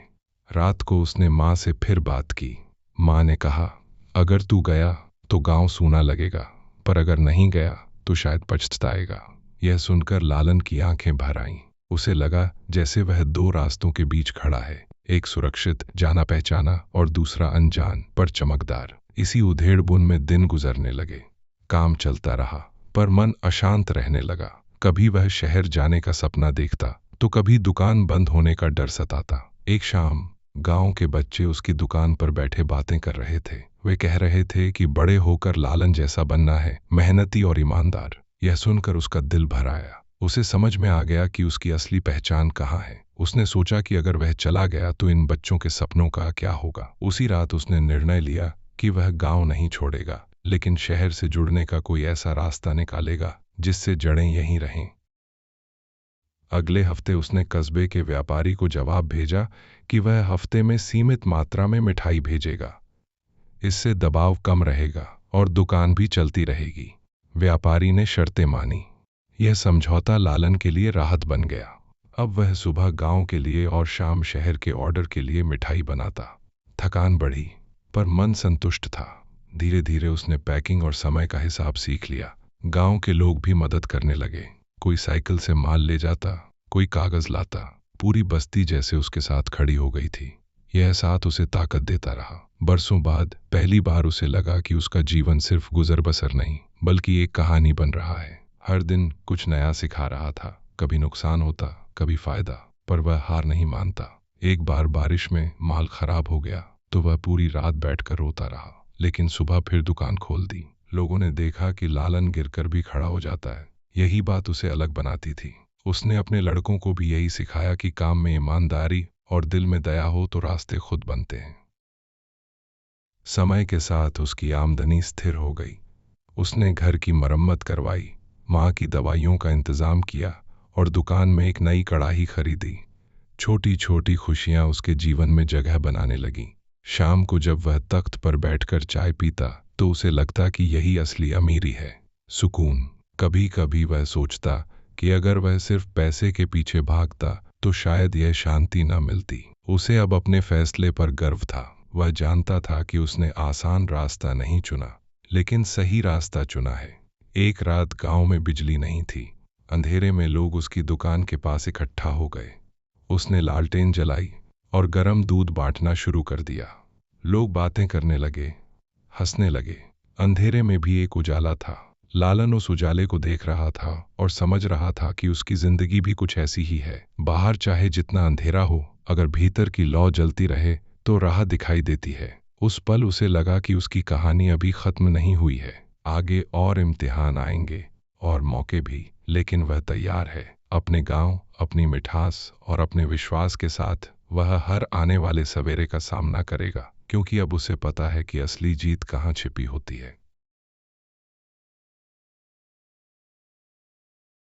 रात को उसने माँ से फिर बात की। माँ ने कहा, अगर तू गया तो गांव सूना लगेगा, पर अगर नहीं गया तो शायद पछताएगा। यह सुनकर लालन की आंखें भर आईं। उसे लगा जैसे वह दो रास्तों के बीच खड़ा है, एक सुरक्षित जाना पहचाना और दूसरा अनजान पर चमकदार। इसी उधेड़-बुन में दिन गुजरने लगे। काम चलता रहा, पर मन अशांत रहने लगा। कभी वह शहर जाने का सपना देखता तो कभी दुकान बंद होने का डर सताता। एक शाम गांव के बच्चे उसकी दुकान पर बैठे बातें कर रहे थे। वे कह रहे थे कि बड़े होकर लालन जैसा बनना है, मेहनती और ईमानदार। यह सुनकर उसका दिल भर आया। उसे समझ में आ गया कि उसकी असली पहचान कहाँ है। उसने सोचा कि अगर वह चला गया तो इन बच्चों के सपनों का क्या होगा। उसी रात उसने निर्णय लिया कि वह गांव नहीं छोड़ेगा, लेकिन शहर से जुड़ने का कोई ऐसा रास्ता निकालेगा जिससे जड़ें यहीं रहें। अगले हफ्ते उसने कस्बे के व्यापारी को जवाब भेजा कि वह हफ्ते में सीमित मात्रा में मिठाई भेजेगा। इससे दबाव कम रहेगा और दुकान भी चलती रहेगी। व्यापारी ने शर्तें मानी। यह समझौता लालन के लिए राहत बन गया। अब वह सुबह गांव के लिए और शाम शहर के ऑर्डर के लिए मिठाई बनाता। थकान बढ़ी, पर मन संतुष्ट था। धीरे धीरे उसने पैकिंग और समय का हिसाब सीख लिया। गांव के लोग भी मदद करने लगे। कोई साइकिल से माल ले जाता, कोई कागज लाता। पूरी बस्ती जैसे उसके साथ खड़ी हो गई थी। यह साथ उसे ताकत देता रहा। बरसों बाद पहली बार उसे लगा कि उसका जीवन सिर्फ गुजर बसर नहीं बल्कि एक कहानी बन रहा है। हर दिन कुछ नया सिखा रहा था। कभी नुकसान होता, कभी फायदा, पर वह हार नहीं मानता। एक बार बारिश में माल खराब हो गया तो वह पूरी रात बैठकर रोता रहा, लेकिन सुबह फिर दुकान खोल दी। लोगों ने देखा कि लालन गिरकर भी खड़ा हो जाता है। यही बात उसे अलग बनाती थी। उसने अपने लड़कों को भी यही सिखाया कि काम में ईमानदारी और दिल में दया हो तो रास्ते खुद बनते हैं। समय के साथ उसकी आमदनी स्थिर हो गई। उसने घर की मरम्मत करवाई, माँ की दवाइयों का इंतजाम किया और दुकान में एक नई कड़ाही खरीदी। छोटी छोटी खुशियां उसके जीवन में जगह बनाने लगीं। शाम को जब वह तख्त पर बैठकर चाय पीता तो उसे लगता कि यही असली अमीरी है, सुकून। कभी कभी वह सोचता कि अगर वह सिर्फ पैसे के पीछे भागता तो शायद यह शांति न मिलती। उसे अब अपने फैसले पर गर्व था। वह जानता था कि उसने आसान रास्ता नहीं चुना, लेकिन सही रास्ता चुना है। एक रात गांव में बिजली नहीं थी। अंधेरे में लोग उसकी दुकान के पास इकट्ठा हो गए। उसने लालटेन जलाई और गरम दूध बांटना शुरू कर दिया। लोग बातें करने लगे, हंसने लगे। अंधेरे में भी एक उजाला था। लालन उस उजाले को देख रहा था और समझ रहा था कि उसकी जिंदगी भी कुछ ऐसी ही है। बाहर चाहे जितना अंधेरा हो, अगर भीतर की लौ जलती रहे तो राह दिखाई देती है। उस पल उसे लगा कि उसकी कहानी अभी खत्म नहीं हुई है। आगे और इम्तिहान आएंगे और मौके भी, लेकिन वह तैयार है। अपने गांव, अपनी मिठास और अपने विश्वास के साथ वह हर आने वाले सवेरे का सामना करेगा, क्योंकि अब उसे पता है कि असली जीत कहाँ छिपी होती है।